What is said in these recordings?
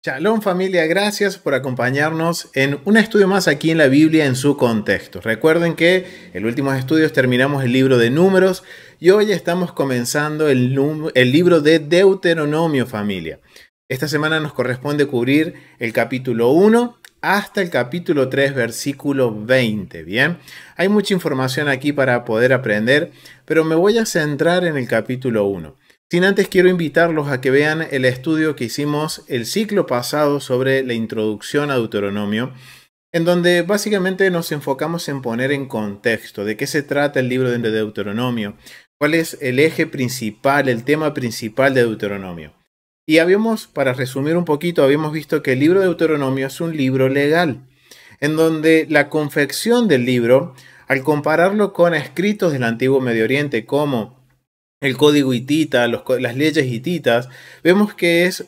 Shalom familia, gracias por acompañarnos en un estudio más aquí en la Biblia en su contexto. Recuerden que en los últimos estudios terminamos el libro de Números y hoy estamos comenzando el libro de Deuteronomio familia. Esta semana nos corresponde cubrir el capítulo 1 hasta el capítulo 3 versículo 20. Bien, hay mucha información aquí para poder aprender, pero me voy a centrar en el capítulo 1. Sin antes quiero invitarlos a que vean el estudio que hicimos el ciclo pasado sobre la introducción a Deuteronomio, en donde básicamente nos enfocamos en poner en contexto de qué se trata el libro de Deuteronomio, cuál es el eje principal, el tema principal de Deuteronomio. Y para resumir un poquito, habíamos visto que el libro de Deuteronomio es un libro legal, en donde la confección del libro, al compararlo con escritos del Antiguo Medio Oriente como el código hitita, las leyes hititas, vemos que es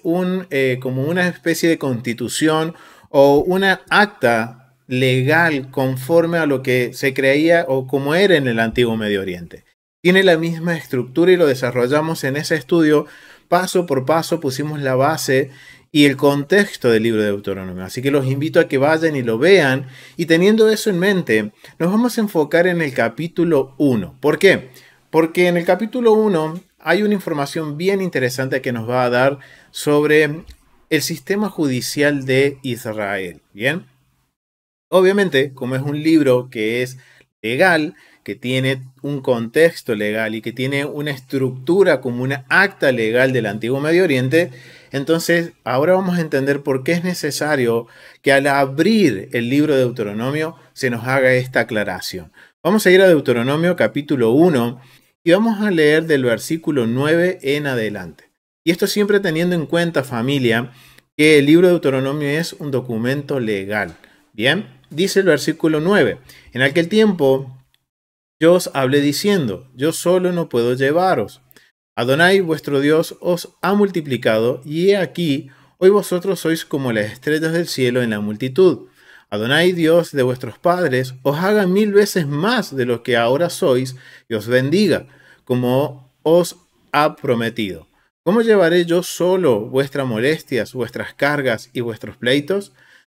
como una especie de constitución o una acta legal conforme a lo que se creía o como era en el Antiguo Medio Oriente. Tiene la misma estructura y lo desarrollamos en ese estudio. Paso por paso pusimos la base y el contexto del libro de Deuteronomio. Así que los invito a que vayan y lo vean. Y teniendo eso en mente, nos vamos a enfocar en el capítulo 1. ¿Por qué? Porque en el capítulo 1 hay una información bien interesante que nos va a dar sobre el sistema judicial de Israel. Bien, obviamente, como es un libro que es legal, que tiene un contexto legal y que tiene una estructura como una acta legal del Antiguo Medio Oriente, entonces ahora vamos a entender por qué es necesario que al abrir el libro de Deuteronomio se nos haga esta aclaración. Vamos a ir a Deuteronomio capítulo 1 y vamos a leer del versículo 9 en adelante. Y esto siempre teniendo en cuenta, familia, que el libro de Deuteronomio es un documento legal. Bien, dice el versículo 9: en aquel tiempo yo os hablé diciendo, yo solo no puedo llevaros. Adonai vuestro Dios os ha multiplicado, y he aquí, hoy vosotros sois como las estrellas del cielo en la multitud. Adonai Dios de vuestros padres os haga 1000 veces más de lo que ahora sois y os bendiga, como os ha prometido. ¿Cómo llevaré yo solo vuestras molestias, vuestras cargas y vuestros pleitos?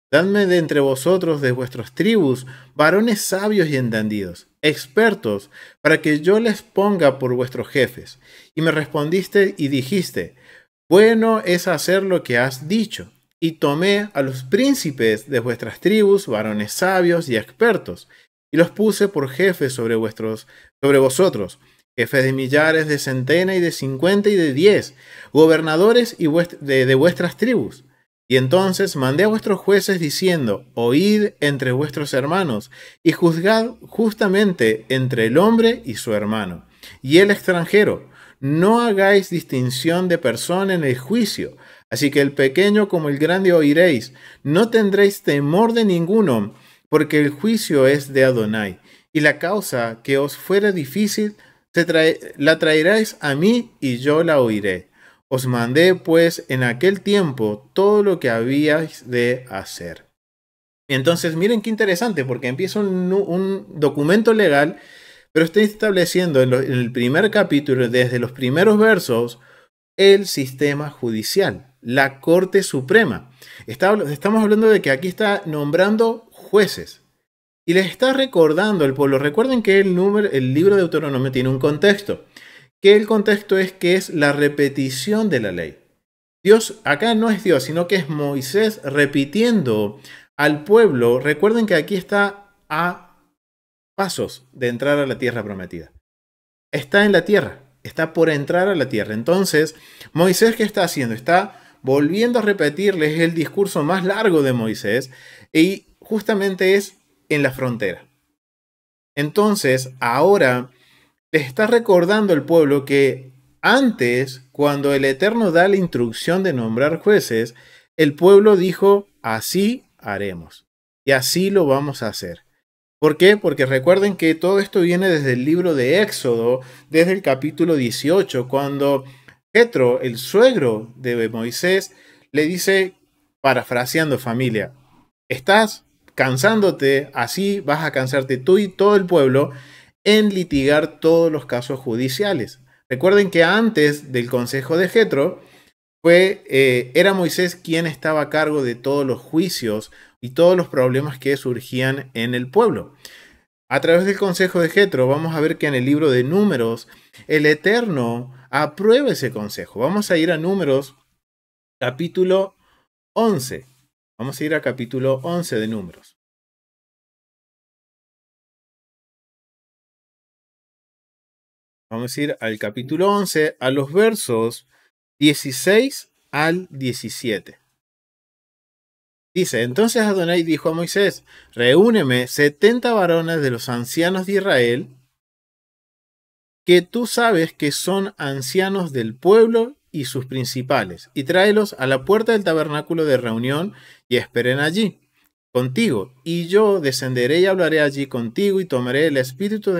Dadme de entre vosotros, de vuestras tribus, varones sabios y entendidos, expertos, para que yo les ponga por vuestros jefes. Y me respondiste y dijiste, bueno es hacer lo que has dicho. Y tomé a los príncipes de vuestras tribus, varones sabios y expertos, y los puse por jefes sobre vosotros, jefes de millares, de centena y de 50 y de 10, gobernadores de vuestras tribus. Y entonces mandé a vuestros jueces diciendo, oíd entre vuestros hermanos, y juzgad justamente entre el hombre y su hermano, y el extranjero. No hagáis distinción de persona en el juicio. Así que el pequeño como el grande oiréis, no tendréis temor de ninguno, porque el juicio es de Adonai, y la causa que os fuera difícil, la traeréis a mí, y yo la oiré. Os mandé, pues, en aquel tiempo todo lo que habíais de hacer. Entonces, miren qué interesante, porque empieza un documento legal, pero está estableciendo en el primer capítulo, desde los primeros versos, el sistema judicial, la Corte Suprema. Estamos hablando de que aquí está nombrando jueces y les está recordando al pueblo. Recuerden que el libro de Deuteronomio tiene un contexto, que el contexto es que es la repetición de la ley. Dios acá no es Dios, sino que es Moisés repitiendo al pueblo. Recuerden que aquí está a pasos de entrar a la tierra prometida. Está en la tierra. Está por entrar a la tierra. Entonces, Moisés, ¿qué está haciendo? Está volviendo a repetirles el discurso más largo de Moisés y justamente es en la frontera. Entonces, ahora les está recordando al pueblo que antes, cuando el Eterno da la instrucción de nombrar jueces, el pueblo dijo, así haremos y así lo vamos a hacer. ¿Por qué? Porque recuerden que todo esto viene desde el libro de Éxodo, desde el capítulo 18, cuando Jetro, el suegro de Moisés, le dice, parafraseando familia, estás cansándote, así vas a cansarte tú y todo el pueblo en litigar todos los casos judiciales. Recuerden que antes del consejo de Jetro, era Moisés quien estaba a cargo de todos los juicios y todos los problemas que surgían en el pueblo. A través del consejo de Jetro vamos a ver que en el libro de Números el Eterno aprueba ese consejo. Vamos a ir a Números capítulo 11. Vamos a ir a capítulo 11 de Números. Vamos a ir al capítulo 11, a los versos 16 al 17. Dice, entonces Adonai dijo a Moisés, reúneme 70 varones de los ancianos de Israel, que tú sabes que son ancianos del pueblo y sus principales, y tráelos a la puerta del tabernáculo de reunión y esperen allí contigo, y yo descenderé y hablaré allí contigo y tomaré el espíritu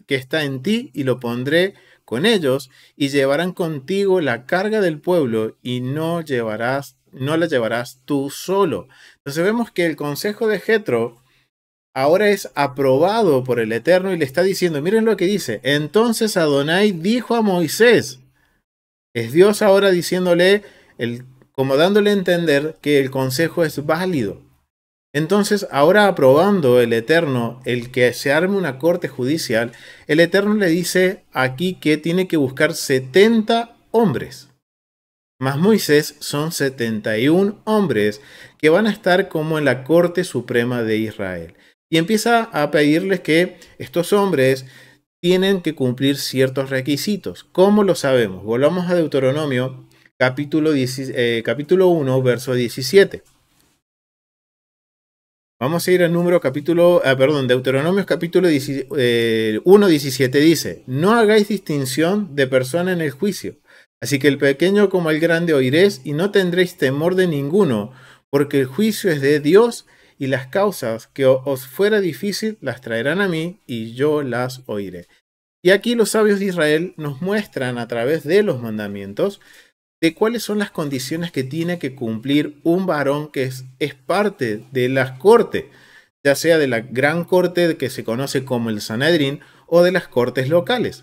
que está en ti y lo pondré con ellos y llevarán contigo la carga del pueblo y no la llevarás tú solo. Entonces vemos que el consejo de Jetro ahora es aprobado por el Eterno y le está diciendo, miren lo que dice, entonces Adonai dijo a Moisés, es Dios ahora diciéndole, como dándole a entender que el consejo es válido. Entonces, ahora aprobando el Eterno el que se arme una corte judicial, el Eterno le dice aquí que tiene que buscar 70 hombres. Más Moisés son 71 hombres que van a estar como en la Corte Suprema de Israel. Y empieza a pedirles que estos hombres tienen que cumplir ciertos requisitos. ¿Cómo lo sabemos? Volvamos a Deuteronomio capítulo 1, verso 17. Vamos a ir al Deuteronomios capítulo 1, 17 dice, no hagáis distinción de persona en el juicio, así que el pequeño como el grande oiréis y no tendréis temor de ninguno, porque el juicio es de Dios y las causas que os fuera difícil las traerán a mí y yo las oiré. Y aquí los sabios de Israel nos muestran a través de los mandamientos de cuáles son las condiciones que tiene que cumplir un varón que es parte de la corte, ya sea de la gran corte que se conoce como el Sanedrín o de las cortes locales.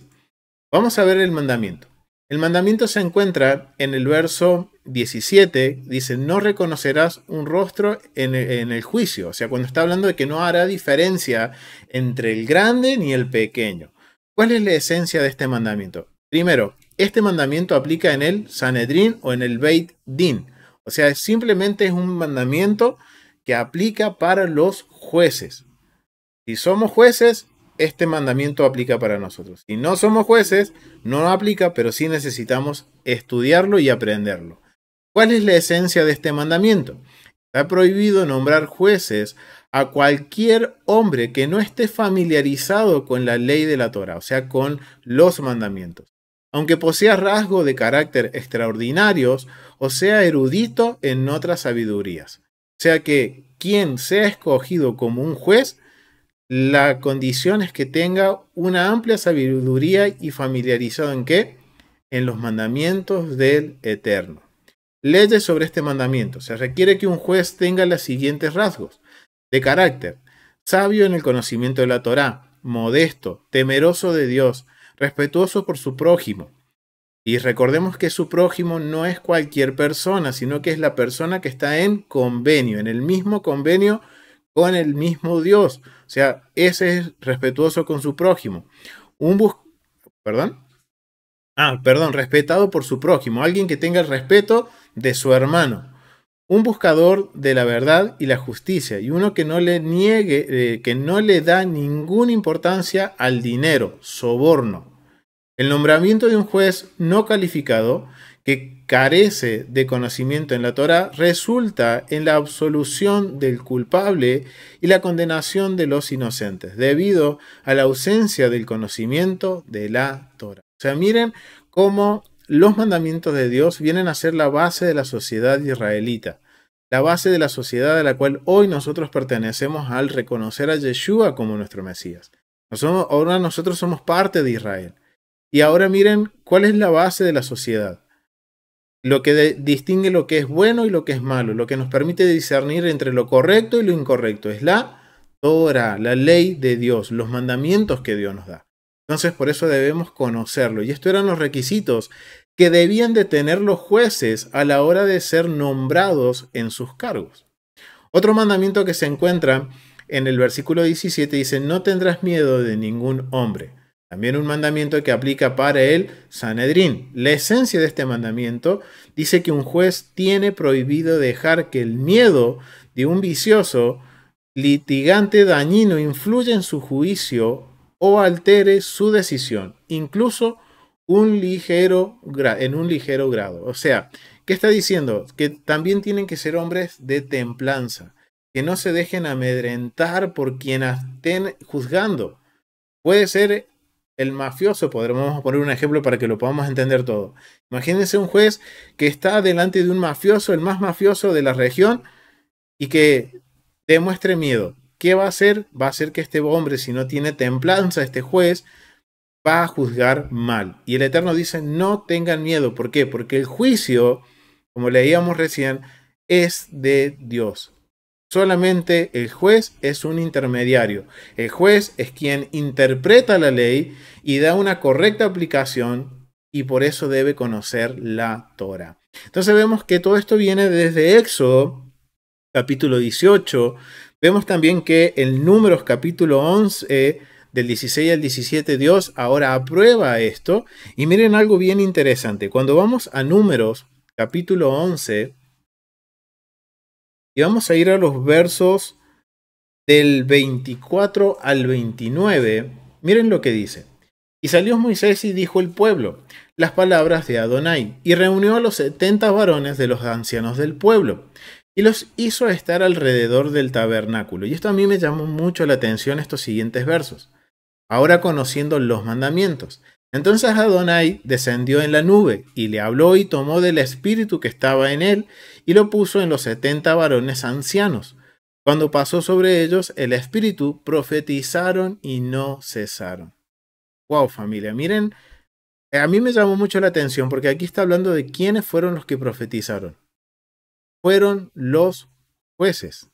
Vamos a ver el mandamiento. El mandamiento se encuentra en el verso 17, dice, no reconocerás un rostro en el juicio, o sea, cuando está hablando de que no hará diferencia entre el grande ni el pequeño. ¿Cuál es la esencia de este mandamiento? Primero, este mandamiento aplica en el Sanedrín o en el Beit Din. O sea, simplemente es un mandamiento que aplica para los jueces. Si somos jueces, este mandamiento aplica para nosotros. Si no somos jueces, no aplica, pero sí necesitamos estudiarlo y aprenderlo. ¿Cuál es la esencia de este mandamiento? Está prohibido nombrar jueces a cualquier hombre que no esté familiarizado con la ley de la Torá, o sea, con los mandamientos. Aunque posea rasgos de carácter extraordinarios o sea erudito en otras sabidurías. O sea que quien sea escogido como un juez, la condición es que tenga una amplia sabiduría y familiarizado en qué? En los mandamientos del Eterno. Leyes sobre este mandamiento. Se requiere que un juez tenga los siguientes rasgos de carácter: sabio en el conocimiento de la Torá, modesto, temeroso de Dios, respetuoso por su prójimo. Y recordemos que su prójimo no es cualquier persona, sino que es la persona que está en convenio, en el mismo convenio con el mismo Dios. O sea, ese es respetuoso con su prójimo. Respetado por su prójimo, alguien que tenga el respeto de su hermano. Un buscador de la verdad y la justicia, y uno que no le niegue, que no le da ninguna importancia al dinero, soborno. El nombramiento de un juez no calificado que carece de conocimiento en la Torá resulta en la absolución del culpable y la condenación de los inocentes, debido a la ausencia del conocimiento de la Torá. O sea, miren cómo los mandamientos de Dios vienen a ser la base de la sociedad israelita, la base de la sociedad a la cual hoy nosotros pertenecemos al reconocer a Yeshua como nuestro Mesías. Ahora nosotros somos parte de Israel. Y ahora miren cuál es la base de la sociedad. lo que distingue lo que es bueno y lo que es malo, lo que nos permite discernir entre lo correcto y lo incorrecto. Es la Torah, la ley de Dios, los mandamientos que Dios nos da. Entonces, por eso debemos conocerlo. Y estos eran los requisitos que debían de tener los jueces a la hora de ser nombrados en sus cargos. Otro mandamiento que se encuentra en el versículo 17 dice: no tendrás miedo de ningún hombre. También un mandamiento que aplica para el Sanedrín. La esencia de este mandamiento dice que un juez tiene prohibido dejar que el miedo de un vicioso, litigante dañino influya en su juicio o altere su decisión, incluso en un ligero grado. O sea, ¿qué está diciendo? Que también tienen que ser hombres de templanza, que no se dejen amedrentar por quienes estén juzgando. Puede ser el mafioso, podremos poner un ejemplo para que lo podamos entender todo. Imagínense un juez que está delante de un mafioso, el más mafioso de la región, y que demuestre miedo. ¿Qué va a hacer? Va a hacer que este hombre, si no tiene templanza, este juez, va a juzgar mal. Y el Eterno dice: no tengan miedo. ¿Por qué? Porque el juicio, como leíamos recién, es de Dios. Solamente el juez es un intermediario. El juez es quien interpreta la ley y da una correcta aplicación, y por eso debe conocer la Torah. Entonces vemos que todo esto viene desde Éxodo, capítulo 18. Vemos también que en Números, capítulo 11, del 16 al 17, Dios ahora aprueba esto. Y miren algo bien interesante. Cuando vamos a Números, capítulo 11, y vamos a ir a los versos del 24 al 29, miren lo que dice. Y salió Moisés y dijo al pueblo las palabras de Adonai, y reunió a los 70 varones de los ancianos del pueblo, y los hizo estar alrededor del tabernáculo. Y esto a mí me llamó mucho la atención, estos siguientes versos. Ahora conociendo los mandamientos. Entonces Adonai descendió en la nube, y le habló y tomó del espíritu que estaba en él, y lo puso en los 70 varones ancianos. Cuando pasó sobre ellos el espíritu, profetizaron y no cesaron. Wow, familia, miren, a mí me llamó mucho la atención porque aquí está hablando de quiénes fueron los que profetizaron. Fueron los jueces.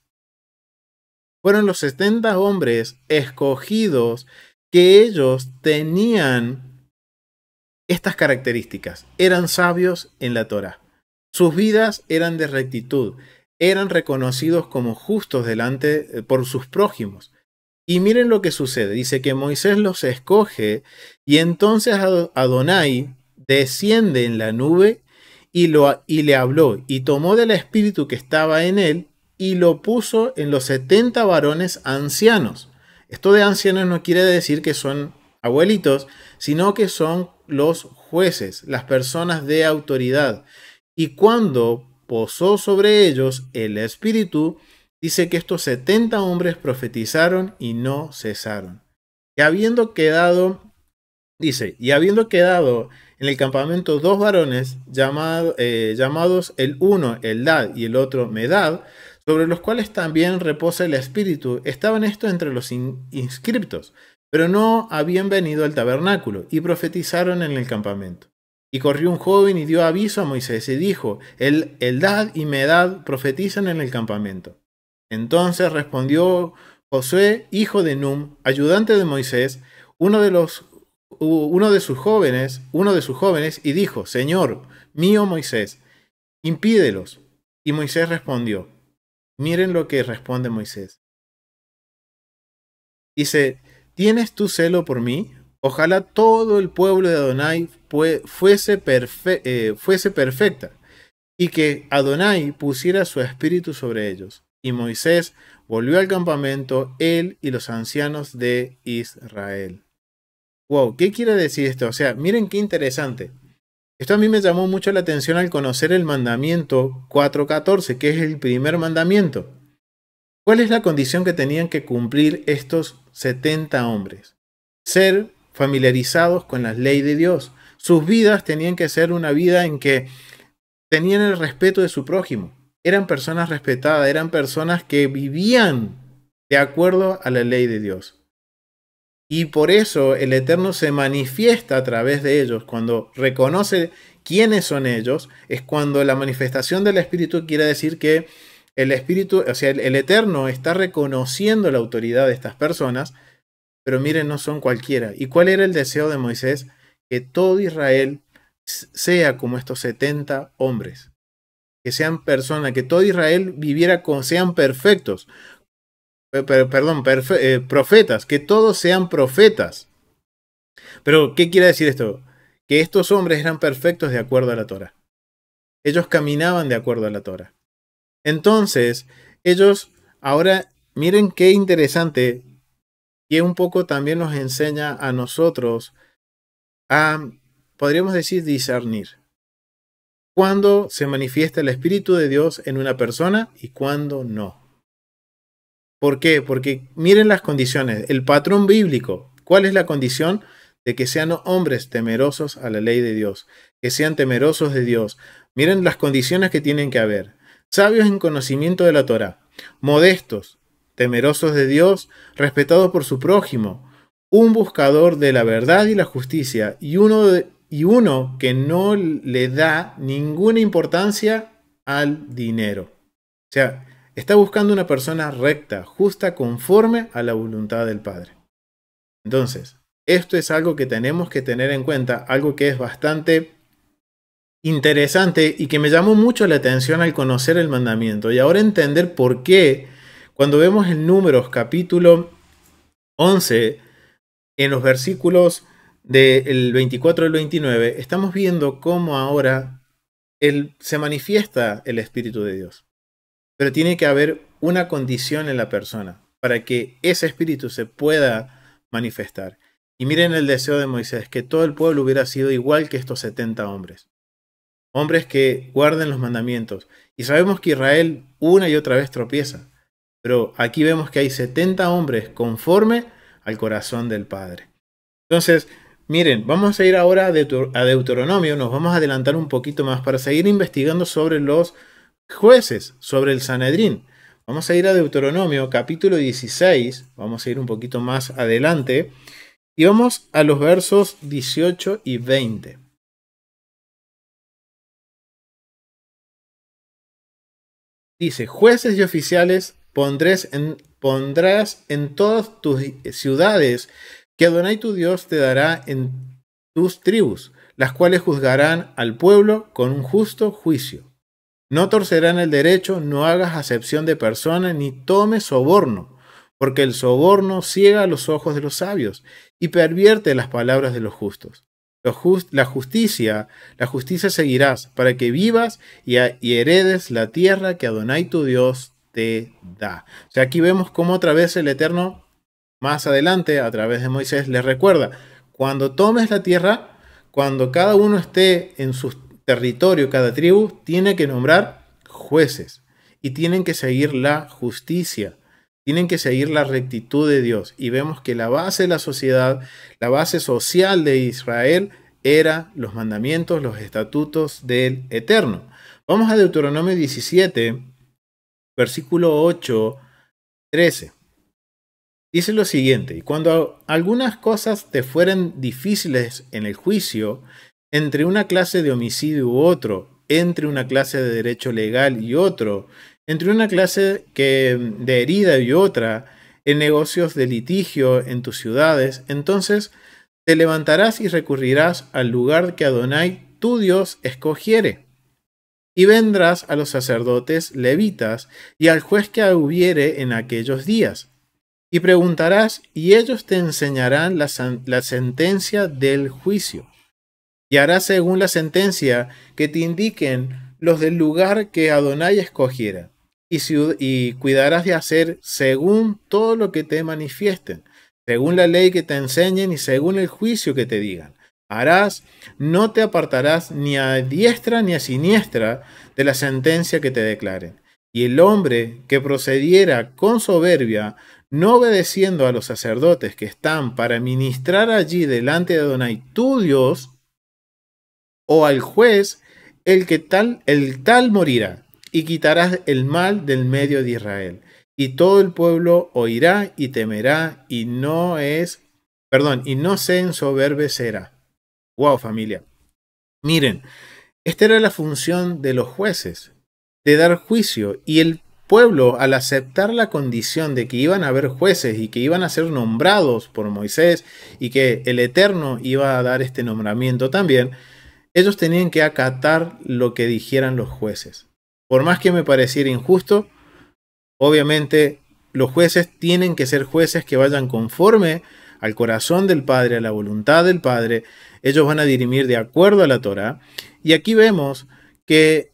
Fueron los 70 hombres escogidos que ellos tenían estas características. Eran sabios en la Torá. Sus vidas eran de rectitud. Eran reconocidos como justos delante por sus prójimos. Y miren lo que sucede. Dice que Moisés los escoge y entonces Adonai desciende en la nube y le habló y tomó del espíritu que estaba en él y lo puso en los 70 varones ancianos. Esto de ancianos no quiere decir que son abuelitos, sino que son los jueces, las personas de autoridad. Y cuando posó sobre ellos el espíritu, dice que estos 70 hombres profetizaron y no cesaron. Y habiendo quedado en el campamento dos varones llamados el uno Eldad y el otro Medad, sobre los cuales también reposa el espíritu, estaban estos entre los inscriptos, pero no habían venido al tabernáculo, y profetizaron en el campamento. Y corrió un joven y dio aviso a Moisés y dijo: Eldad y Medad profetizan en el campamento. Entonces respondió Josué, hijo de Num, ayudante de Moisés, uno de sus jóvenes, y dijo: Señor mío Moisés, impídelos. Y Moisés respondió, miren lo que responde Moisés. Dice: ¿tienes tú celo por mí? Ojalá todo el pueblo de Adonai fuese perfecta, y que Adonai pusiera su espíritu sobre ellos. Y Moisés volvió al campamento, él y los ancianos de Israel. Wow, ¿qué quiere decir esto? O sea, miren qué interesante. Esto a mí me llamó mucho la atención al conocer el mandamiento 4.14, que es el primer mandamiento. ¿Cuál es la condición que tenían que cumplir estos 70 hombres? Ser familiarizados con la ley de Dios. Sus vidas tenían que ser una vida en que tenían el respeto de su prójimo. Eran personas respetadas, eran personas que vivían de acuerdo a la ley de Dios. Y por eso el Eterno se manifiesta a través de ellos cuando reconoce quiénes son ellos, es cuando la manifestación del Espíritu quiere decir que el Espíritu, o sea, el Eterno está reconociendo la autoridad de estas personas, pero miren, no son cualquiera. ¿Y cuál era el deseo de Moisés? Que todo Israel sea como estos 70 hombres, que sean personas, que todo Israel viviera con, sean perfectos, perdón, profetas, que todos sean profetas. Pero, ¿qué quiere decir esto? Que estos hombres eran perfectos de acuerdo a la Torah. Ellos caminaban de acuerdo a la Torah. Entonces, ellos, ahora, miren qué interesante, que un poco también nos enseña a nosotros a, podríamos decir, discernir. Cuándo se manifiesta el Espíritu de Dios en una persona y cuándo no. ¿Por qué? Porque miren las condiciones, el patrón bíblico. ¿Cuál es la condición? De que sean hombres temerosos a la ley de Dios, que sean temerosos de Dios. Miren las condiciones que tienen que haber. Sabios en conocimiento de la Torá, modestos, temerosos de Dios, respetados por su prójimo, un buscador de la verdad y la justicia, y uno que no le da ninguna importancia al dinero. O sea, está buscando una persona recta, justa, conforme a la voluntad del Padre. Entonces, esto es algo que tenemos que tener en cuenta, algo que es bastante interesante y que me llamó mucho la atención al conocer el mandamiento y ahora entender por qué cuando vemos en Números capítulo 11, en los versículos del 24 al 29, estamos viendo cómo ahora se manifiesta el Espíritu de Dios. Pero tiene que haber una condición en la persona para que ese espíritu se pueda manifestar. Y miren el deseo de Moisés, que todo el pueblo hubiera sido igual que estos 70 hombres. Hombres que guarden los mandamientos. Y sabemos que Israel una y otra vez tropieza. Pero aquí vemos que hay 70 hombres conforme al corazón del Padre. Entonces, miren, vamos a ir ahora a Deuteronomio, nos vamos a adelantar un poquito más para seguir investigando sobre los jueces, sobre el Sanedrín. Vamos a ir a Deuteronomio capítulo 16, vamos a ir un poquito más adelante y vamos a los versos 18 y 20. Dice, jueces y oficiales pondrás en todas tus ciudades que Adonai tu Dios te dará en tus tribus, las cuales juzgarán al pueblo con un justo juicio. No torcerán el derecho, no hagas acepción de persona, ni tomes soborno, porque el soborno ciega los ojos de los sabios y pervierte las palabras de los justos. La justicia seguirás, para que vivas y heredes la tierra que Adonai tu Dios te da. O sea, aquí vemos cómo otra vez el Eterno, más adelante, a través de Moisés, les recuerda, cuando tomes la tierra, cuando cada uno esté en su territorio, cada tribu, tiene que nombrar jueces y tienen que seguir la justicia, tienen que seguir la rectitud de Dios. Y vemos que la base de la sociedad, la base social de Israel era los mandamientos, los estatutos del Eterno. Vamos a Deuteronomio 17, versículo 8, 13. Dice lo siguiente, y cuando algunas cosas te fueren difíciles en el juicio, entre una clase de homicidio u otro, entre una clase de derecho legal y otro, entre una clase de herida y otra, en negocios de litigio en tus ciudades, entonces te levantarás y recurrirás al lugar que Adonai, tu Dios, escogiere. Y vendrás a los sacerdotes levitas y al juez que hubiere en aquellos días. Y preguntarás, y ellos te enseñarán la sentencia del juicio. Y harás según la sentencia que te indiquen los del lugar que Adonai escogiera. Y cuidarás de hacer según todo lo que te manifiesten, según la ley que te enseñen y según el juicio que te digan. Harás, no te apartarás ni a diestra ni a siniestra de la sentencia que te declaren. Y el hombre que procediera con soberbia, no obedeciendo a los sacerdotes que están para ministrar allí delante de Adonai tu Dios, o al juez, el tal morirá, y quitarás el mal del medio de Israel. Y todo el pueblo oirá y temerá, y no se ensoberbecerá. Wow, familia. Miren, Esta era la función de los jueces, de dar juicio, y el pueblo, al aceptar la condición de que iban a haber jueces y que iban a ser nombrados por Moisés y que el Eterno iba a dar este nombramiento también, ellos tenían que acatar lo que dijeran los jueces. Por más que me pareciera injusto, obviamente los jueces tienen que ser jueces que vayan conforme al corazón del Padre, a la voluntad del Padre. Ellos van a dirimir de acuerdo a la Torá. Y aquí vemos que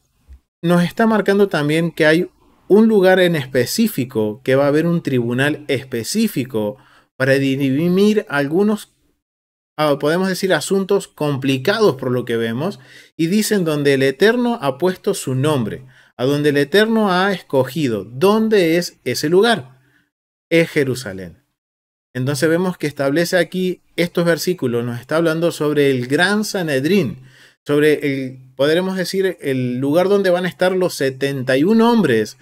nos está marcando también que hay un lugar en específico, que va a haber un tribunal específico para dirimir algunos, podemos decir, asuntos complicados por lo que vemos, y dicen donde el Eterno ha puesto su nombre, a donde el Eterno ha escogido. ¿Dónde es ese lugar? Es Jerusalén. Entonces vemos que establece aquí estos versículos, nos está hablando sobre el gran Sanedrín, sobre podremos decir, el lugar donde van a estar los 71 hombres,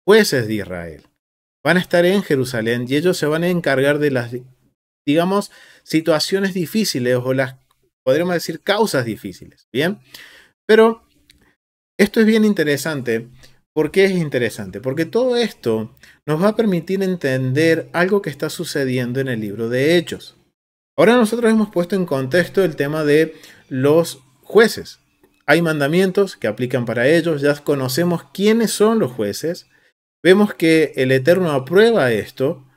jueces de Israel. Van a estar en Jerusalén y ellos se van a encargar de las, digamos, situaciones difíciles o las, podríamos decir, causas difíciles. Bien, pero esto es bien interesante. ¿Por qué es interesante? Porque todo esto nos va a permitir entender algo que está sucediendo en el libro de Hechos. Ahora nosotros hemos puesto en contexto el tema de los jueces. Hay mandamientos que aplican para ellos, ya conocemos quiénes son los jueces. Vemos que el Eterno aprueba esto,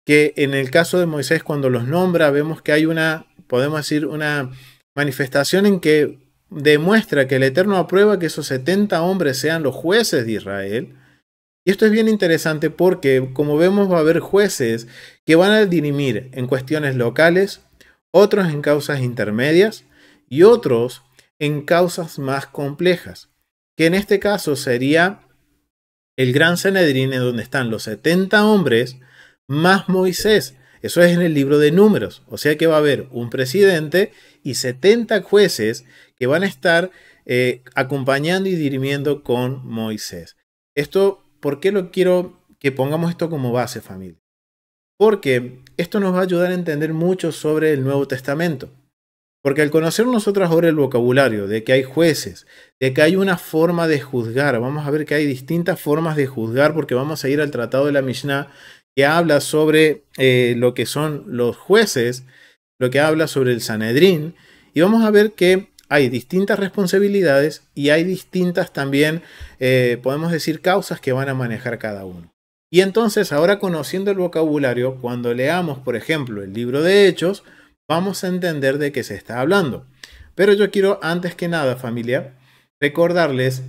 que en el caso de Moisés cuando los nombra, vemos que hay una, podemos decir, una manifestación en que demuestra que el Eterno aprueba que esos 70 hombres sean los jueces de Israel. Y esto es bien interesante porque, como vemos, va a haber jueces que van a dirimir en cuestiones locales, otros en causas intermedias y otros en causas más complejas, que en este caso sería el Gran Sanedrín, en donde están los 70 hombres más Moisés. Eso es en el libro de Números. O sea que va a haber un presidente y 70 jueces que van a estar acompañando y dirimiendo con Moisés. Esto, ¿por qué lo quiero que pongamos esto como base, familia? Porque esto nos va a ayudar a entender mucho sobre el Nuevo Testamento. Porque al conocer nosotros ahora el vocabulario de que hay jueces, de que hay una forma de juzgar, vamos a ver que hay distintas formas de juzgar porque vamos a ir al Tratado de la Mishnah que habla sobre lo que son los jueces, lo que habla sobre el Sanedrín, y vamos a ver que hay distintas responsabilidades y hay distintas también, podemos decir, causas que van a manejar cada uno. Y entonces, ahora conociendo el vocabulario, cuando leamos, por ejemplo, el libro de Hechos, vamos a entender de qué se está hablando. Pero yo quiero, antes que nada, familia, recordarles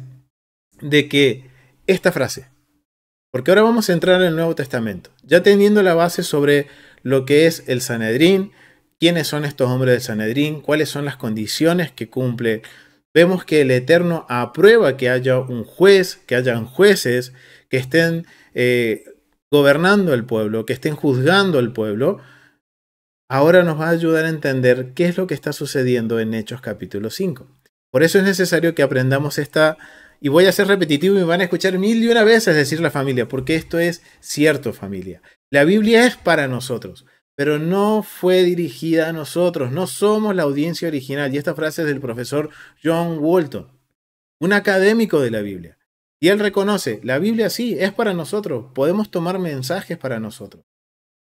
de que esta frase, porque ahora vamos a entrar en el Nuevo Testamento, ya teniendo la base sobre lo que es el Sanedrín, quiénes son estos hombres del Sanedrín, cuáles son las condiciones que cumple. Vemos que el Eterno aprueba que haya un juez, que hayan jueces que estén gobernando el pueblo, que estén juzgando al pueblo. Ahora nos va a ayudar a entender qué es lo que está sucediendo en Hechos capítulo 5. Por eso es necesario que aprendamos esta, y voy a ser repetitivo y me van a escuchar 1001 veces decir la familia, porque esto es cierto, familia. La Biblia es para nosotros, pero no fue dirigida a nosotros, no somos la audiencia original. Y esta frase es del profesor John Walton, un académico de la Biblia. Y él reconoce, la Biblia sí, es para nosotros, podemos tomar mensajes para nosotros,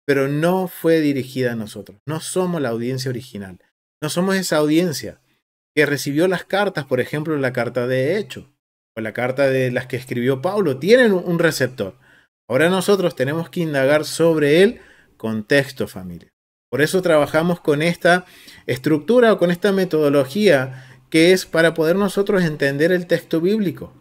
pero no fue dirigida a nosotros. No somos la audiencia original. No somos esa audiencia que recibió las cartas, por ejemplo, la carta de Hechos, o la carta de las que escribió Pablo. Tienen un receptor. Ahora nosotros tenemos que indagar sobre el contexto, familia. Por eso trabajamos con esta estructura o con esta metodología que es para poder nosotros entender el texto bíblico.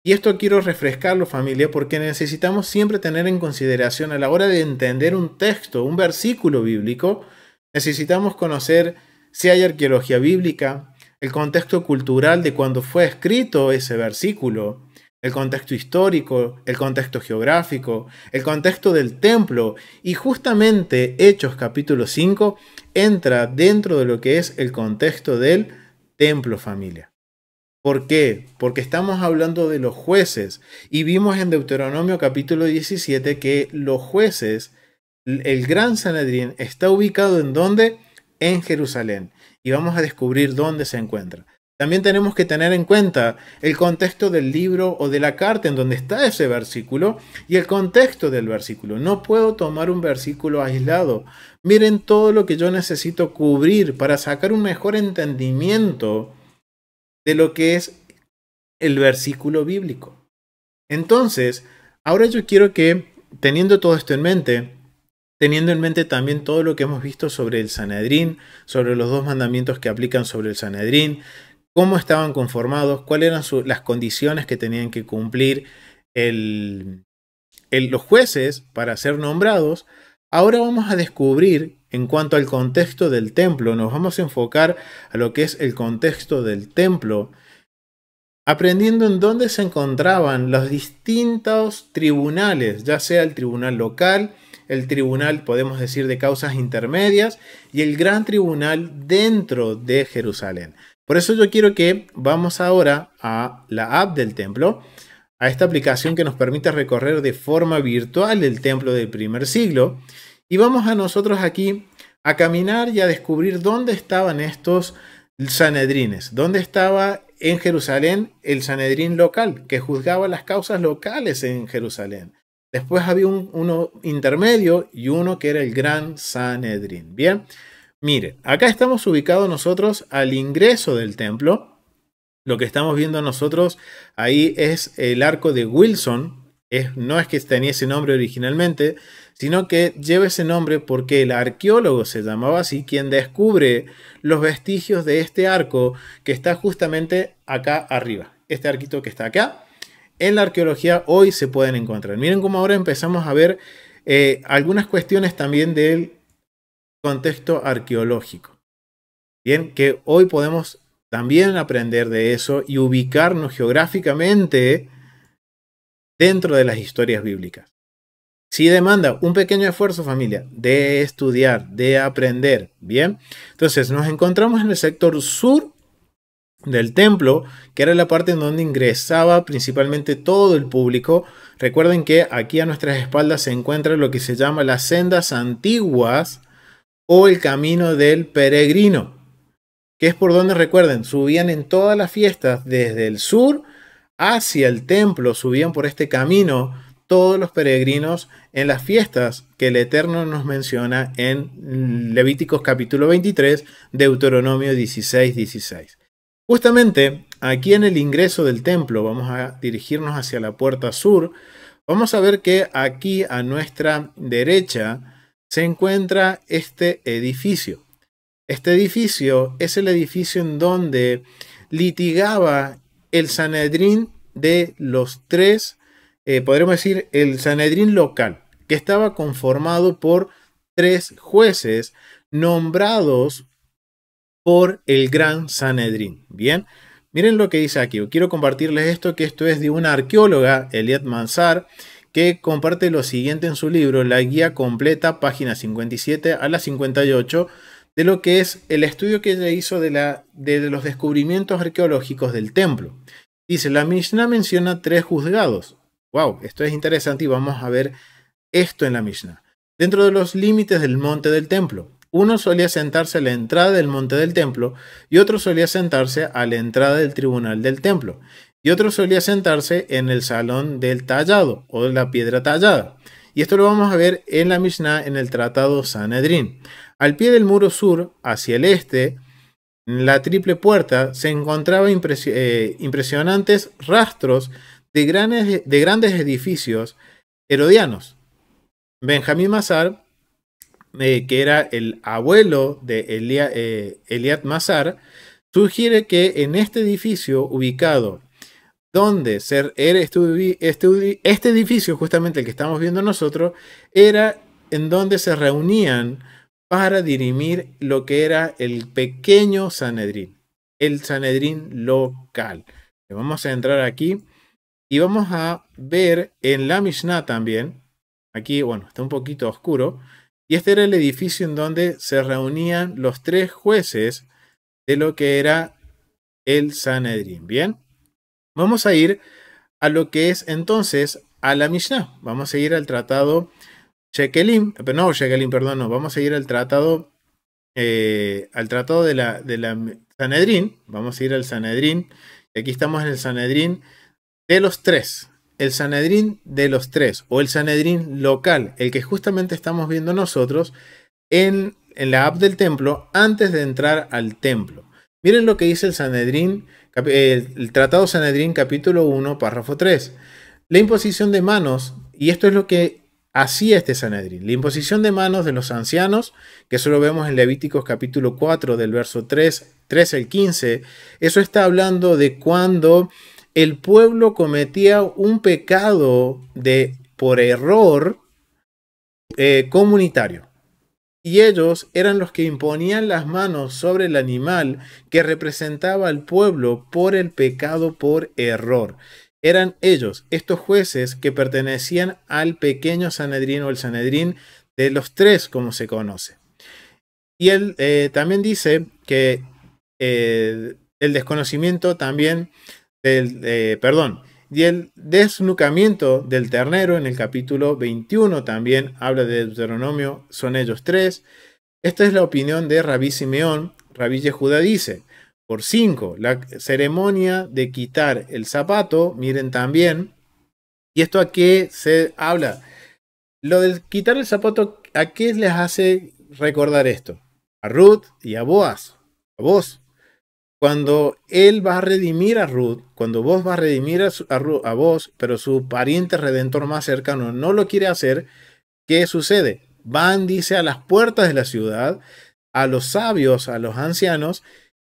Y esto quiero refrescarlo, familia, porque necesitamos siempre tener en consideración a la hora de entender un texto, un versículo bíblico, necesitamos conocer si hay arqueología bíblica, el contexto cultural de cuando fue escrito ese versículo, el contexto histórico, el contexto geográfico, el contexto del templo, y justamente Hechos capítulo 5 entra dentro de lo que es el contexto del templo, familia. ¿Por qué? Porque estamos hablando de los jueces y vimos en Deuteronomio capítulo 17 que los jueces, el Gran Sanedrín, está ubicado ¿en dónde? En Jerusalén. Y vamos a descubrir dónde se encuentra. también tenemos que tener en cuenta el contexto del libro o de la carta en donde está ese versículo y el contexto del versículo. No puedo tomar un versículo aislado. Miren todo lo que yo necesito cubrir para sacar un mejor entendimiento de lo que es el versículo bíblico. Entonces, ahora yo quiero que, teniendo todo esto en mente, teniendo en mente también todo lo que hemos visto sobre el Sanedrín, sobre los dos mandamientos que aplican sobre el Sanedrín, cómo estaban conformados, cuáles eran las condiciones que tenían que cumplir los jueces para ser nombrados, ahora vamos a descubrir en cuanto al contexto del templo, nos vamos a enfocar a lo que es el contexto del templo, aprendiendo en dónde se encontraban los distintos tribunales, ya sea el tribunal local, el tribunal, podemos decir, de causas intermedias y el gran tribunal dentro de Jerusalén. Por eso yo quiero que vamos ahora a la app del templo, a esta aplicación que nos permite recorrer de forma virtual el templo del primer siglo, y vamos a nosotros aquí a caminar y a descubrir dónde estaban estos sanedrines, dónde estaba en Jerusalén el Sanedrín local, que juzgaba las causas locales en Jerusalén. Después había uno intermedio y uno que era el Gran Sanedrín. Bien, miren, acá estamos ubicados nosotros al ingreso del templo. Lo que estamos viendo nosotros ahí es el arco de Wilson. No es que tenía ese nombre originalmente, sino que lleva ese nombre porque el arqueólogo se llamaba así, quien descubre los vestigios de este arco que está justamente acá arriba. Este arquito que está acá, en la arqueología hoy se pueden encontrar. Miren cómo ahora empezamos a ver algunas cuestiones también del contexto arqueológico. Bien, que hoy podemos también aprender de eso y ubicarnos geográficamente dentro de las historias bíblicas. Sí demanda un pequeño esfuerzo, familia, de estudiar, de aprender. Bien, entonces nos encontramos en el sector sur del templo, que era la parte en donde ingresaba principalmente todo el público. Recuerden que aquí a nuestras espaldas se encuentra lo que se llama las sendas antiguas o el camino del peregrino, que es por donde, recuerden, subían en todas las fiestas desde el sur hacia el templo, subían por este camino todos los peregrinos en las fiestas que el Eterno nos menciona en Levíticos capítulo 23, Deuteronomio 16, 16. Justamente aquí en el ingreso del templo, vamos a dirigirnos hacia la puerta sur, vamos a ver que aquí a nuestra derecha se encuentra este edificio. Este edificio es el edificio en donde litigaba el Sanedrín de los tres, podríamos decir, el Sanedrín local, que estaba conformado por tres jueces nombrados por el Gran Sanedrín. Bien, miren lo que dice aquí. Yo quiero compartirles esto, que esto es de una arqueóloga, Eliat Mansar, que comparte lo siguiente en su libro, La Guía Completa, páginas 57 a la 58, de lo que es el estudio que ella hizo de los descubrimientos arqueológicos del templo. Dice, la Mishnah menciona tres juzgados. Wow, esto es interesante y vamos a ver esto en la Mishnah. Dentro de los límites del monte del templo. Uno solía sentarse a la entrada del monte del templo y otro solía sentarse a la entrada del tribunal del templo. Y otro solía sentarse en el salón del tallado o de la piedra tallada. Y esto lo vamos a ver en la Mishnah en el tratado Sanedrín. Al pie del muro sur, hacia el este, en la triple puerta, se encontraban impresionantes rastros de grandes edificios herodianos. Benjamín Massar, que era el abuelo de Eliat Massar, sugiere que en este edificio ubicado donde este edificio, justamente el que estamos viendo nosotros, era en donde se reunían para dirimir lo que era el pequeño Sanedrín, el Sanedrín local. Vamos a entrar aquí y vamos a ver en la Mishnah también, aquí, bueno, está un poquito oscuro, y este era el edificio en donde se reunían los tres jueces de lo que era el Sanedrín. Bien, vamos a ir a lo que es entonces a la Mishnah. Vamos a ir al tratado Shekelim, no, vamos a ir al tratado al tratado de la Sanedrín. Vamos a ir al Sanedrín. Aquí estamos en el Sanedrín de los tres. El Sanedrín de los tres, o el Sanedrín local, el que justamente estamos viendo nosotros en la app del templo antes de entrar al templo. Miren lo que dice el Sanedrín, el Tratado Sanedrín capítulo 1, párrafo 3. La imposición de manos, y esto es lo que hacía este Sanedrín, la imposición de manos de los ancianos, que eso lo vemos en Levíticos capítulo 4 del verso 3 al 15, eso está hablando de cuando el pueblo cometía un pecado por error comunitario. Y ellos eran los que imponían las manos sobre el animal que representaba al pueblo por el pecado por error. Eran ellos, estos jueces que pertenecían al pequeño Sanedrín o el Sanedrín de los tres, como se conoce. Y él también dice que el desconocimiento también y el desnucamiento del ternero en el capítulo 21 también habla de Deuteronomio, son ellos tres. Esta es la opinión de Rabí Simeón. Rabí Yehuda dice, por 5, la ceremonia de quitar el zapato, miren también, ¿y esto a qué se habla? Lo del quitar el zapato, ¿a qué les hace recordar esto? A Ruth y a Boaz, a vos. Cuando él va a redimir a Ruth, cuando vos vas a redimir a vos, pero su pariente redentor más cercano no lo quiere hacer, ¿qué sucede? Van, dice, a las puertas de la ciudad, a los sabios, a los ancianos,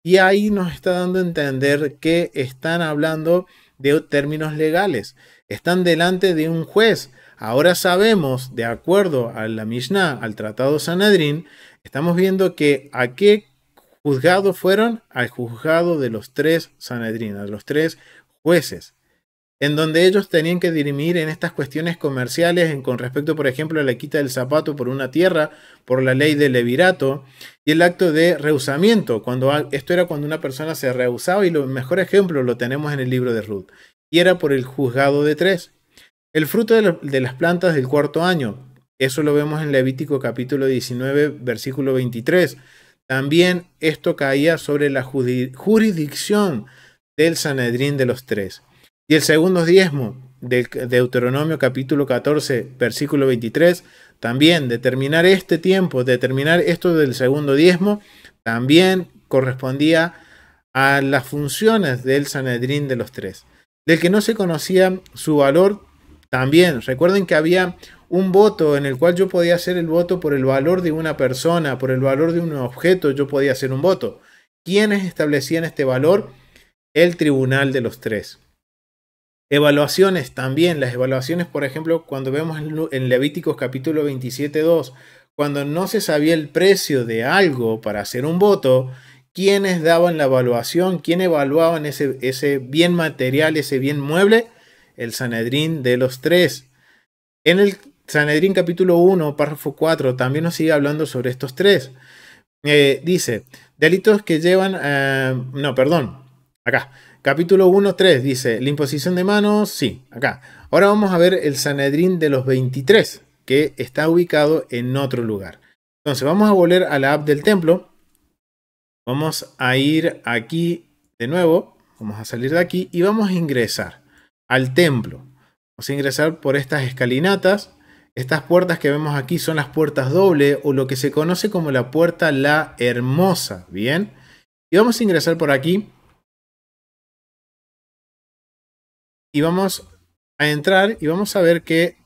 y ahí nos está dando a entender que están hablando de términos legales. Están delante de un juez. Ahora sabemos, de acuerdo a la Mishnah, al Tratado Sanedrín, estamos viendo que a qué juzgado fueron, al juzgado de los tres Sanedrín, a los tres jueces, en donde ellos tenían que dirimir en estas cuestiones comerciales con respecto, por ejemplo, a la quita del zapato por una tierra, por la ley del levirato, y el acto de rehusamiento, esto era cuando una persona se rehusaba, y el mejor ejemplo lo tenemos en el libro de Ruth, y era por el juzgado de tres. El fruto de las plantas del cuarto año, eso lo vemos en Levítico capítulo 19, versículo 23. También esto caía sobre la jurisdicción del Sanedrín de los tres. Y el segundo diezmo de Deuteronomio capítulo 14, versículo 23, también determinar este tiempo, determinar esto del segundo diezmo, también correspondía a las funciones del Sanedrín de los tres. Del que no se conocía su valor, también recuerden que había un voto en el cual yo podía hacer el voto por el valor de una persona, por el valor de un objeto, yo podía hacer un voto. ¿Quiénes establecían este valor? El tribunal de los tres. Evaluaciones también, las evaluaciones, por ejemplo, cuando vemos en Levíticos capítulo 27:2, cuando no se sabía el precio de algo para hacer un voto, ¿quiénes daban la evaluación? ¿Quién evaluaban ese bien material, ese bien mueble? El Sanedrín de los tres. En el Sanedrín capítulo 1, párrafo 4, también nos sigue hablando sobre estos tres. Dice, delitos que llevan... acá. Capítulo 1, 3 dice, la imposición de manos, sí, acá. Ahora vamos a ver el Sanedrín de los 23, que está ubicado en otro lugar. Entonces vamos a volver a la app del templo. Vamos a ir aquí de nuevo. Vamos a salir de aquí y vamos a ingresar al templo. Vamos a ingresar por estas escalinatas. Estas puertas que vemos aquí son las puertas doble o lo que se conoce como la puerta La Hermosa. Bien. Y vamos a ingresar por aquí. Y vamos a entrar y vamos a ver que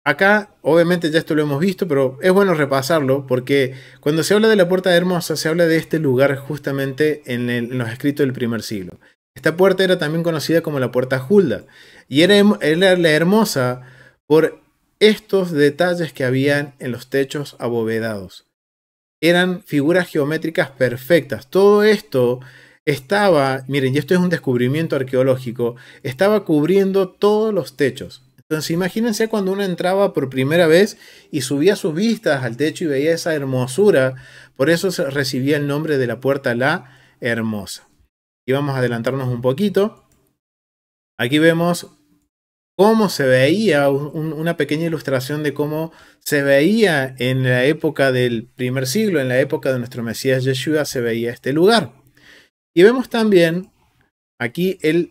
acá, obviamente ya esto lo hemos visto, pero es bueno repasarlo porque cuando se habla de la puerta hermosa, se habla de este lugar justamente en los escritos del primer siglo. Esta puerta era también conocida como la puerta Hulda y era la hermosa por estos detalles que habían en los techos abovedados. Eran figuras geométricas perfectas. Todo esto estaba, miren, y esto es un descubrimiento arqueológico, estaba cubriendo todos los techos. Entonces imagínense cuando uno entraba por primera vez y subía sus vistas al techo y veía esa hermosura, por eso se recibía el nombre de la puerta La Hermosa. Y vamos a adelantarnos un poquito. Aquí vemos cómo se veía, una pequeña ilustración de cómo se veía en la época del primer siglo, en la época de nuestro Mesías Yeshua, se veía este lugar. Y vemos también aquí el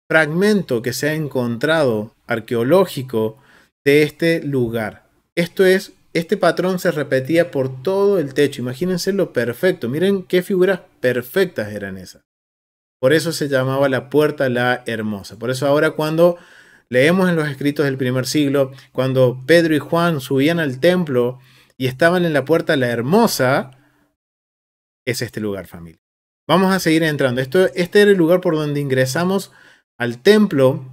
fragmento que se ha encontrado arqueológico de este lugar. Esto es, este patrón se repetía por todo el techo. Imagínense lo perfecto. Miren qué figuras perfectas eran esas. Por eso se llamaba la puerta la hermosa. Por eso ahora cuando leemos en los escritos del primer siglo, cuando Pedro y Juan subían al templo y estaban en la puerta la hermosa, es este lugar, familia. Vamos a seguir entrando. Este era el lugar por donde ingresamos al templo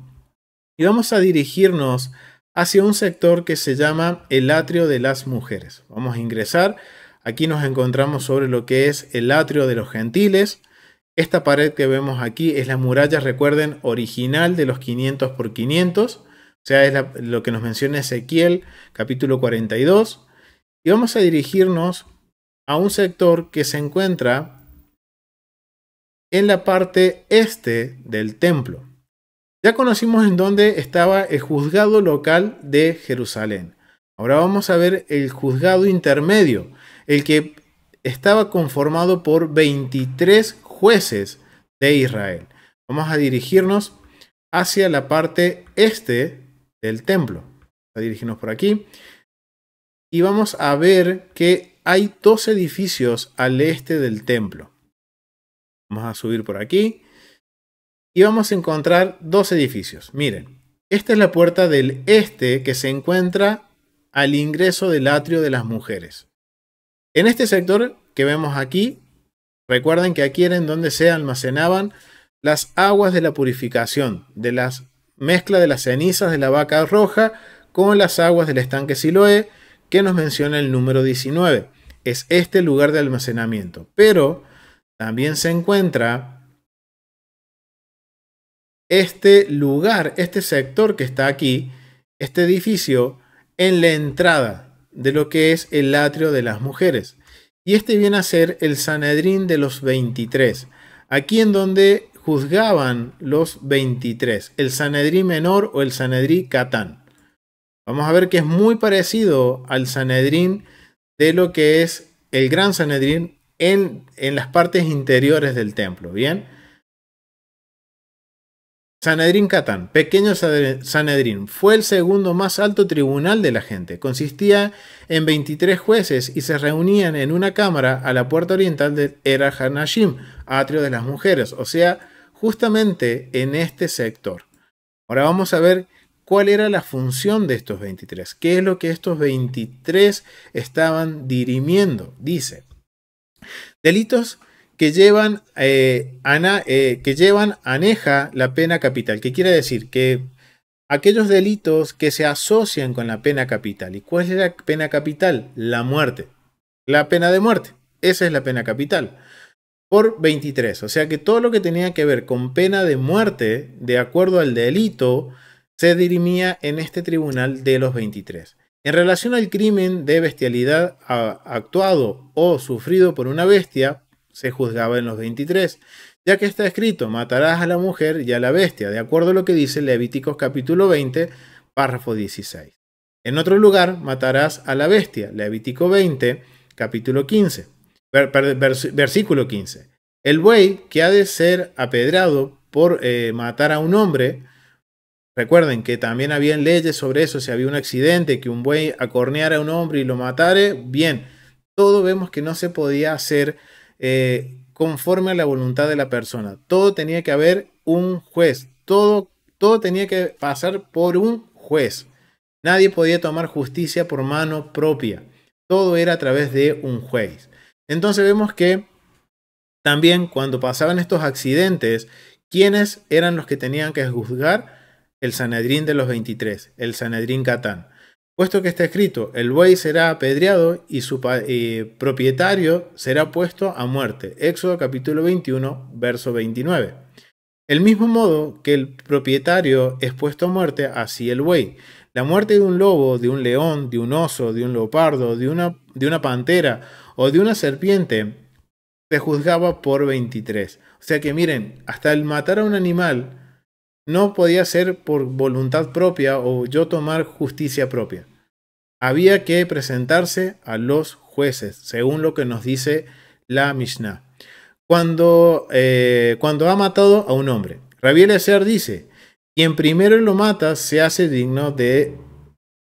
y vamos a dirigirnos hacia un sector que se llama el atrio de las mujeres. Vamos a ingresar. Aquí nos encontramos sobre lo que es el atrio de los gentiles. Esta pared que vemos aquí es la muralla, recuerden, original de los 500 por 500. O sea, es lo que nos menciona Ezequiel, capítulo 42. Y vamos a dirigirnos a un sector que se encuentra en la parte este del templo. Ya conocimos en dónde estaba el juzgado local de Jerusalén. Ahora vamos a ver el juzgado intermedio, el que estaba conformado por 23 jueces de Israel. Vamos a dirigirnos hacia la parte este del templo. Vamos a dirigirnos por aquí. Y vamos a ver que hay dos edificios al este del templo. Vamos a subir por aquí. Y vamos a encontrar dos edificios. Miren, esta es la puerta del este que se encuentra al ingreso del atrio de las mujeres. En este sector que vemos aquí, recuerden que aquí era en donde se almacenaban las aguas de la purificación, de la mezcla de las cenizas de la vaca roja con las aguas del estanque Siloé, que nos menciona el número 19. Es este el lugar de almacenamiento. Pero también se encuentra este lugar, este sector que está aquí, este edificio, en la entrada de lo que es el atrio de las mujeres. Y este viene a ser el Sanedrín de los 23. Aquí en donde juzgaban los 23. El Sanedrín menor o el Sanedrín Catán. Vamos a ver que es muy parecido al Sanedrín de lo que es el Gran Sanedrín en las partes interiores del templo. ¿Bien? Sanedrín Catán, pequeño Sanedrín, fue el segundo más alto tribunal de la gente. Consistía en 23 jueces y se reunían en una cámara a la puerta oriental de Era Hanashim, atrio de las mujeres, o sea, justamente en este sector. Ahora vamos a ver cuál era la función de estos 23, qué es lo que estos 23 estaban dirimiendo. Dice, delitos que llevan aneja la pena capital, que quiere decir que aquellos delitos que se asocian con la pena capital. ¿Y cuál es la pena capital? La muerte. La pena de muerte. Esa es la pena capital. Por 23. O sea que todo lo que tenía que ver con pena de muerte, de acuerdo al delito, se dirimía en este tribunal de los 23. En relación al crimen de bestialidad actuado o sufrido por una bestia, se juzgaba en los 23, ya que está escrito, matarás a la mujer y a la bestia, de acuerdo a lo que dice Levíticos capítulo 20, párrafo 16. En otro lugar, matarás a la bestia, Levítico 20, capítulo 15, versículo 15. El buey que ha de ser apedrado por matar a un hombre, recuerden que también habían leyes sobre eso, si había un accidente, que un buey acorneara a un hombre y lo matare, bien, todo vemos que no se podía hacer conforme a la voluntad de la persona. Todo tenía que haber un juez. Todo tenía que pasar por un juez. Nadie podía tomar justicia por mano propia. Todo era a través de un juez. Entonces vemos que también cuando pasaban estos accidentes, ¿quiénes eran los que tenían que juzgar? El Sanedrín de los 23, el Sanedrín Catán. Puesto que está escrito, el buey será apedreado y su propietario será puesto a muerte. Éxodo capítulo 21, verso 29. El mismo modo que el propietario es puesto a muerte, así el buey. La muerte de un lobo, de un león, de un oso, de un leopardo, de una pantera o de una serpiente se juzgaba por 23. O sea que miren, hasta el matar a un animal no podía ser por voluntad propia o yo tomar justicia propia. Había que presentarse a los jueces, según lo que nos dice la Mishnah. Cuando ha matado a un hombre, Rabbi Eliezer dice, quien primero lo mata se hace digno del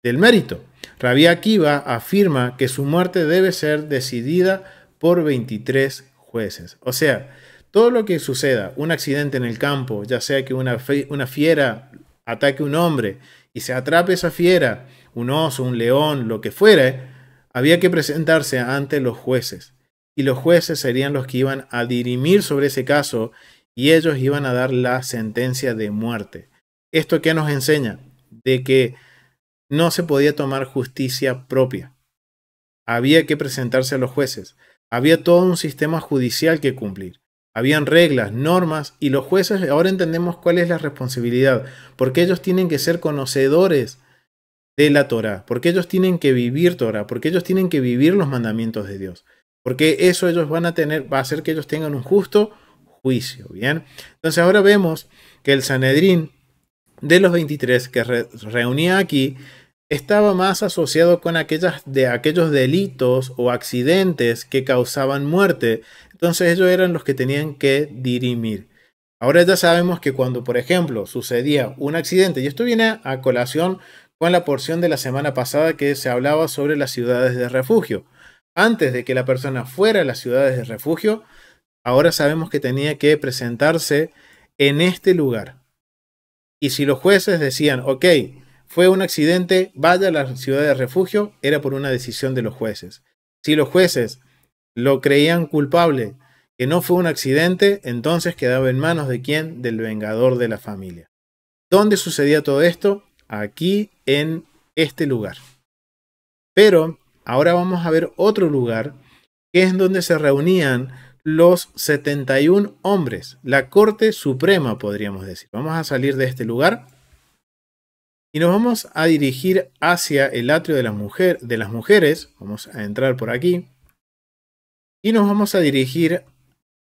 mérito. Rabbi Akiva afirma que su muerte debe ser decidida por 23 jueces. O sea, todo lo que suceda, un accidente en el campo, ya sea que una fiera ataque a un hombre y se atrape esa fiera, un oso, un león, lo que fuera, había que presentarse ante los jueces. Y los jueces serían los que iban a dirimir sobre ese caso y ellos iban a dar la sentencia de muerte. ¿Esto qué nos enseña? De que no se podía tomar justicia propia. Había que presentarse a los jueces. Había todo un sistema judicial que cumplir. Habían reglas, normas, y los jueces ahora entendemos cuál es la responsabilidad, porque ellos tienen que ser conocedores de la Torá, porque ellos tienen que vivir Torá, porque ellos tienen que vivir los mandamientos de Dios, porque eso ellos van a tener, va a hacer que ellos tengan un justo juicio, ¿bien? Entonces ahora vemos que el Sanedrín de los 23 que reunía aquí estaba más asociado con aquellos delitos o accidentes que causaban muerte. Entonces ellos eran los que tenían que dirimir. Ahora ya sabemos que cuando, por ejemplo, sucedía un accidente, y esto viene a colación con la porción de la semana pasada que se hablaba sobre las ciudades de refugio. Antes de que la persona fuera a las ciudades de refugio, ahora sabemos que tenía que presentarse en este lugar. Y si los jueces decían, ok, fue un accidente, vaya a la ciudad de refugio, era por una decisión de los jueces. Si los jueces lo creían culpable, que no fue un accidente, entonces quedaba en manos de quién? Del vengador de la familia. ¿Dónde sucedía todo esto? Aquí en este lugar. Pero ahora vamos a ver otro lugar, que es donde se reunían los 71 hombres, la Corte Suprema, podríamos decir. Vamos a salir de este lugar y nos vamos a dirigir hacia el atrio de las mujeres. Vamos a entrar por aquí y nos vamos a dirigir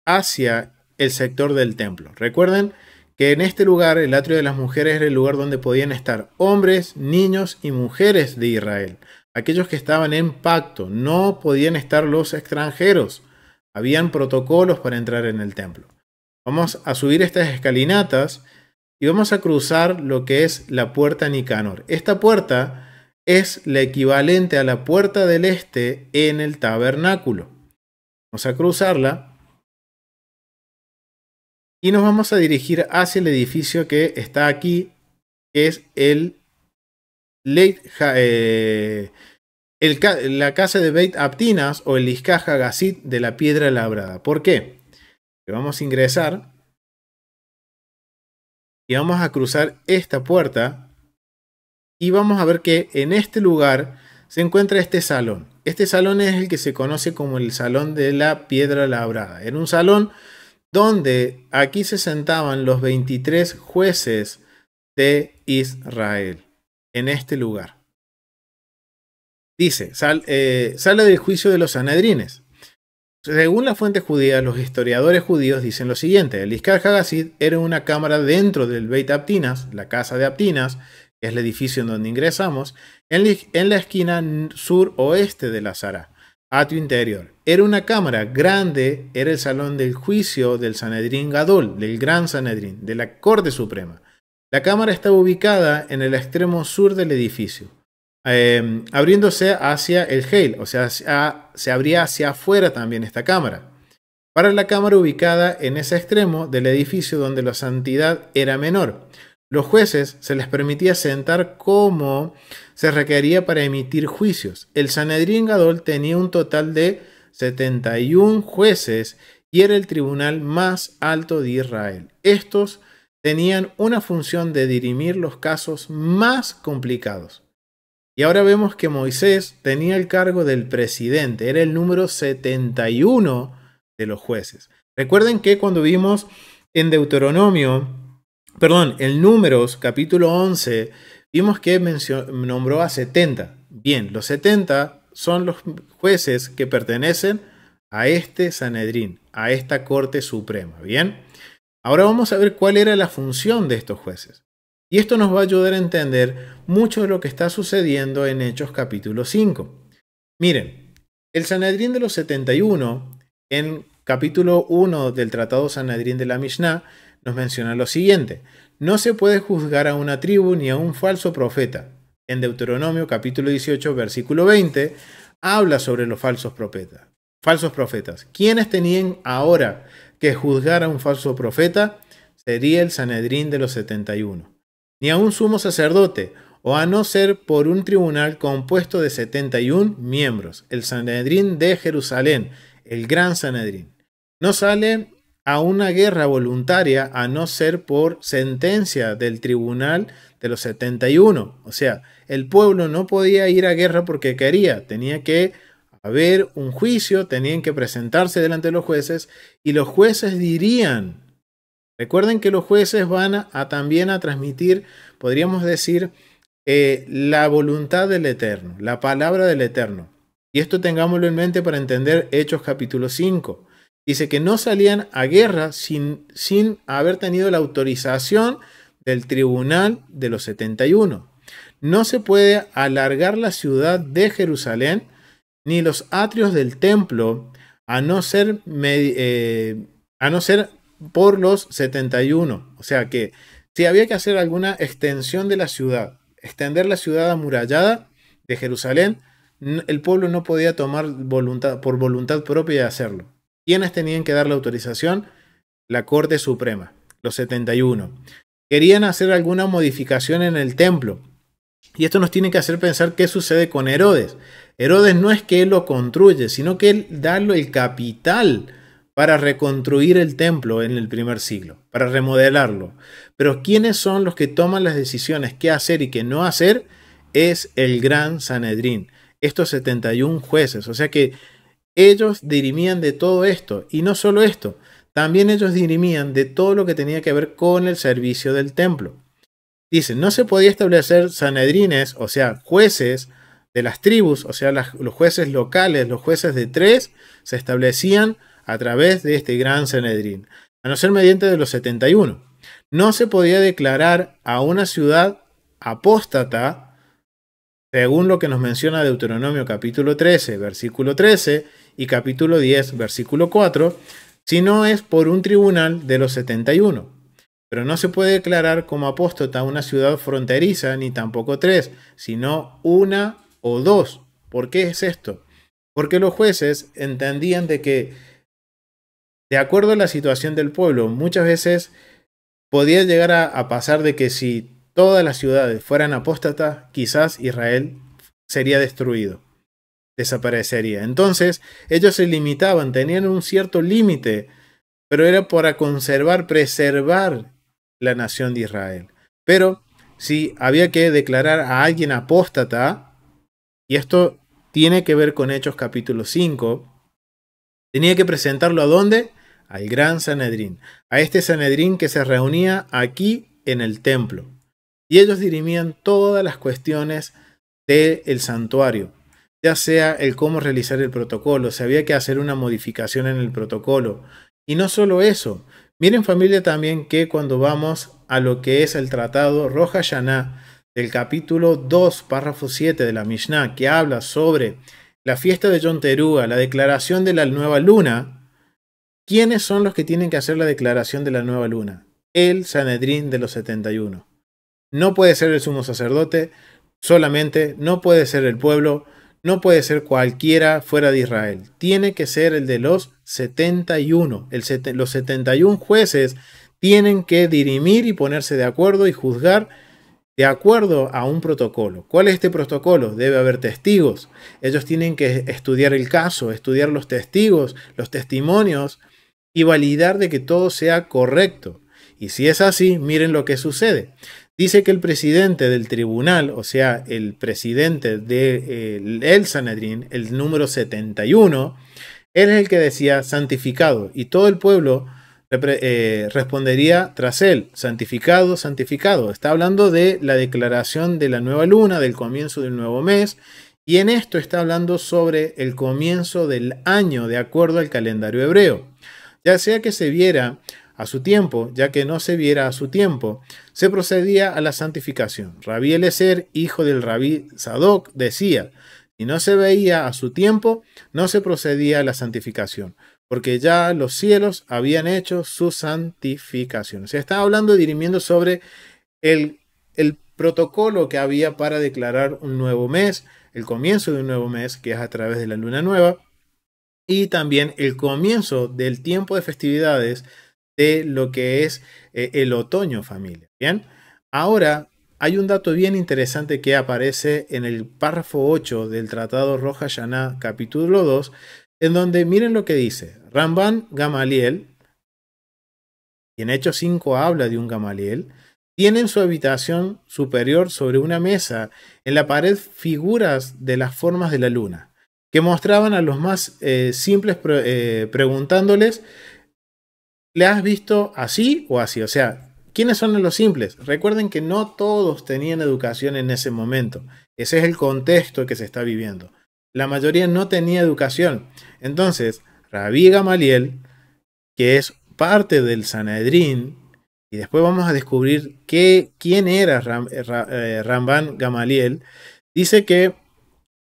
hacia el sector del templo. Recuerden que en este lugar, el atrio de las mujeres, era el lugar donde podían estar hombres, niños y mujeres de Israel. Aquellos que estaban en pacto, no podían estar los extranjeros. Habían protocolos para entrar en el templo. Vamos a subir estas escalinatas y vamos a cruzar lo que es la puerta Nicanor. Esta puerta es la equivalente a la puerta del este en el tabernáculo. Vamos a cruzarla y nos vamos a dirigir hacia el edificio que está aquí, que es la casa de Beit Aptinas o el Lishkat Hagasit de la piedra labrada. ¿Por qué? Porque vamos a ingresar y vamos a cruzar esta puerta y vamos a ver que en este lugar se encuentra este salón. Este salón es el que se conoce como el salón de la piedra labrada. Era un salón donde aquí se sentaban los 23 jueces de Israel, en este lugar. Dice, sale del juicio de los Sanedrines. Según la fuente judía, los historiadores judíos dicen lo siguiente: el Lishkat Hagasit era una cámara dentro del Beit Aptinas, la casa de Aptinas, que es el edificio en donde ingresamos, en la esquina sur-oeste de la Zara, atrio interior. Era una cámara grande, era el salón del juicio del Sanedrín Gadol, del Gran Sanedrín, de la Corte Suprema. La cámara estaba ubicada en el extremo sur del edificio, abriéndose hacia el Heil, o sea, se abría hacia afuera también esta cámara. Para la cámara ubicada en ese extremo del edificio donde la santidad era menor, los jueces se les permitía sentar como se requería para emitir juicios. El Sanedrín Gadol tenía un total de 71 jueces y era el tribunal más alto de Israel. Estos tenían una función de dirimir los casos más complicados. Y ahora vemos que Moisés tenía el cargo del presidente, era el número 71 de los jueces. Recuerden que cuando vimos en en Números capítulo 11, vimos que nombró a 70. Bien, los 70 son los jueces que pertenecen a este Sanedrín, a esta Corte Suprema. Bien, Ahora vamos a ver cuál era la función de estos jueces. Y esto nos va a ayudar a entender mucho de lo que está sucediendo en Hechos capítulo 5. Miren, el Sanedrín de los 71, en capítulo 1 del Tratado Sanedrín de la Mishnah, nos menciona lo siguiente: no se puede juzgar a una tribu ni a un falso profeta. En Deuteronomio capítulo 18, versículo 20, habla sobre los falsos profetas. ¿Quiénes tenían ahora que juzgar a un falso profeta? Sería el Sanedrín de los 71. Ni a un sumo sacerdote, o a no ser por un tribunal compuesto de 71 miembros, el Sanedrín de Jerusalén, el gran Sanedrín. No sale a una guerra voluntaria a no ser por sentencia del tribunal de los 71. O sea, el pueblo no podía ir a guerra porque quería, tenía que haber un juicio, tenían que presentarse delante de los jueces y los jueces dirían. Recuerden que los jueces van también a transmitir, podríamos decir, la voluntad del Eterno, la palabra del Eterno. Y esto tengámoslo en mente para entender Hechos capítulo 5. Dice que no salían a guerra sin haber tenido la autorización del tribunal de los 71. No se puede alargar la ciudad de Jerusalén ni los atrios del templo a no ser por los 71. O sea que si había que hacer alguna extensión de la ciudad, extender la ciudad amurallada de Jerusalén, el pueblo no podía tomar por voluntad propia de hacerlo. ¿Quiénes tenían que dar la autorización? La Corte Suprema, los 71. Querían hacer alguna modificación en el templo. Y esto nos tiene que hacer pensar qué sucede con Herodes. Herodes no es que él lo construye, sino que él da el capital para reconstruir el templo en el primer siglo, para remodelarlo. Pero ¿quiénes son los que toman las decisiones qué hacer y qué no hacer? Es el gran Sanedrín, estos 71 jueces. O sea que ellos dirimían de todo esto. Y no solo esto, también ellos dirimían de todo lo que tenía que ver con el servicio del templo. Dice, no se podía establecer sanedrines, o sea, jueces de las tribus, o sea, los jueces locales, los jueces de 3, se establecían a través de este gran Sanedrín, a no ser mediante de los 71. No se podía declarar a una ciudad apóstata, según lo que nos menciona Deuteronomio capítulo 13, versículo 13, y capítulo 10, versículo 4, si no es por un tribunal de los 71. Pero no se puede declarar como apóstata una ciudad fronteriza, ni tampoco 3, sino 1 o 2. ¿Por qué es esto? Porque los jueces entendían de que, de acuerdo a la situación del pueblo, muchas veces podía llegar a pasar de que si todas las ciudades fueran apóstatas, quizás Israel sería destruido, desaparecería. Entonces, ellos se limitaban, tenían un cierto límite, pero era para preservar la nación de Israel. Pero si había que declarar a alguien apóstata, y esto tiene que ver con Hechos capítulo 5, tenía que presentarlo ¿a dónde? Al gran Sanedrín, a este Sanedrín que se reunía aquí en el templo. Y ellos dirimían todas las cuestiones del santuario, ya sea el cómo realizar el protocolo, si había que hacer una modificación en el protocolo. Y no solo eso, miren familia también que cuando vamos a lo que es el tratado Rosh Hashanah del capítulo 2, párrafo 7 de la Mishnah, que habla sobre la fiesta de Yom Teruah, la declaración de la nueva luna, ¿quiénes son los que tienen que hacer la declaración de la nueva luna? El Sanedrín de los 71. No puede ser el sumo sacerdote solamente, no puede ser el pueblo, no puede ser cualquiera fuera de Israel. Tiene que ser el de los 71. Los 71 jueces tienen que dirimir y ponerse de acuerdo y juzgar de acuerdo a un protocolo. ¿Cuál es este protocolo? Debe haber testigos. Ellos tienen que estudiar el caso, estudiar los testigos, los testimonios y validar de que todo sea correcto. Y si es así, miren lo que sucede. Dice que el presidente del tribunal, o sea, el presidente del Sanedrín, el número 71, él es el que decía santificado, y todo el pueblo respondería tras él, santificado, santificado. Está hablando de la declaración de la nueva luna, del comienzo del nuevo mes, y en esto está hablando sobre el comienzo del año de acuerdo al calendario hebreo. Ya sea que se viera a su tiempo, ya que no se viera a su tiempo, se procedía a la santificación. Rabí Eliezer, hijo del Rabí Sadoc, decía, si no se veía a su tiempo, no se procedía a la santificación, porque ya los cielos habían hecho su santificación. Se está hablando, dirimiendo sobre el protocolo que había para declarar un nuevo mes, el comienzo de un nuevo mes, que es a través de la luna nueva, y también el comienzo del tiempo de festividades de lo que es el otoño, familia. Bien, ahora hay un dato bien interesante que aparece en el párrafo 8 del Tratado Rosh Hashanah, capítulo 2, en donde miren lo que dice. Ramban Gamaliel, y en Hechos 5 habla de un Gamaliel, tiene en su habitación superior sobre una mesa en la pared figuras de las formas de la luna, que mostraban a los más simples preguntándoles, ¿le has visto así o así? O sea, ¿quiénes son los simples? Recuerden que no todos tenían educación en ese momento. Ese es el contexto que se está viviendo. La mayoría no tenía educación. Entonces, Rabí Gamaliel, que es parte del Sanedrín, y después vamos a descubrir quién era Ramban Gamaliel, dice que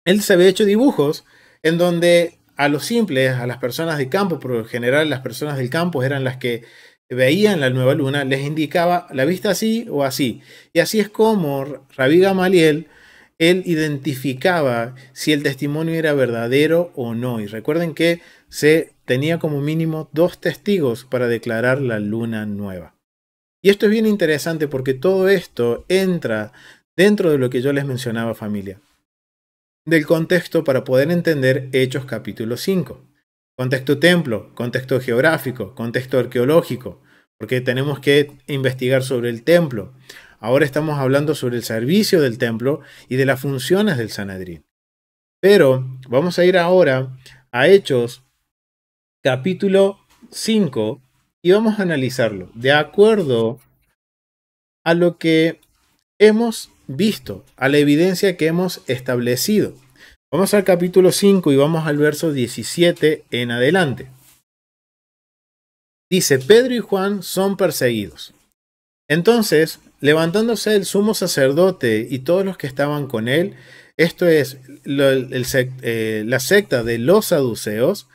él se había hecho dibujos en donde a los simples, a las personas de campo, por lo general las personas del campo eran las que veían la nueva luna, les indicaba la vista así o así. Y así es como Rabí Gamaliel, él identificaba si el testimonio era verdadero o no. Y recuerden que se tenía como mínimo 2 testigos para declarar la luna nueva. Y esto es bien interesante porque todo esto entra dentro de lo que yo les mencionaba, familia, del contexto para poder entender Hechos capítulo 5. Contexto templo, contexto geográfico, contexto arqueológico, porque tenemos que investigar sobre el templo. Ahora estamos hablando sobre el servicio del templo y de las funciones del Sanedrín. Pero vamos a ir ahora a Hechos capítulo 5 y vamos a analizarlo de acuerdo a lo que hemos visto, a la evidencia que hemos establecido. Vamos al capítulo 5 y vamos al verso 17 en adelante. Dice, Pedro y Juan son perseguidos. Entonces, levantándose el sumo sacerdote y todos los que estaban con él, esto es la secta de los saduceos,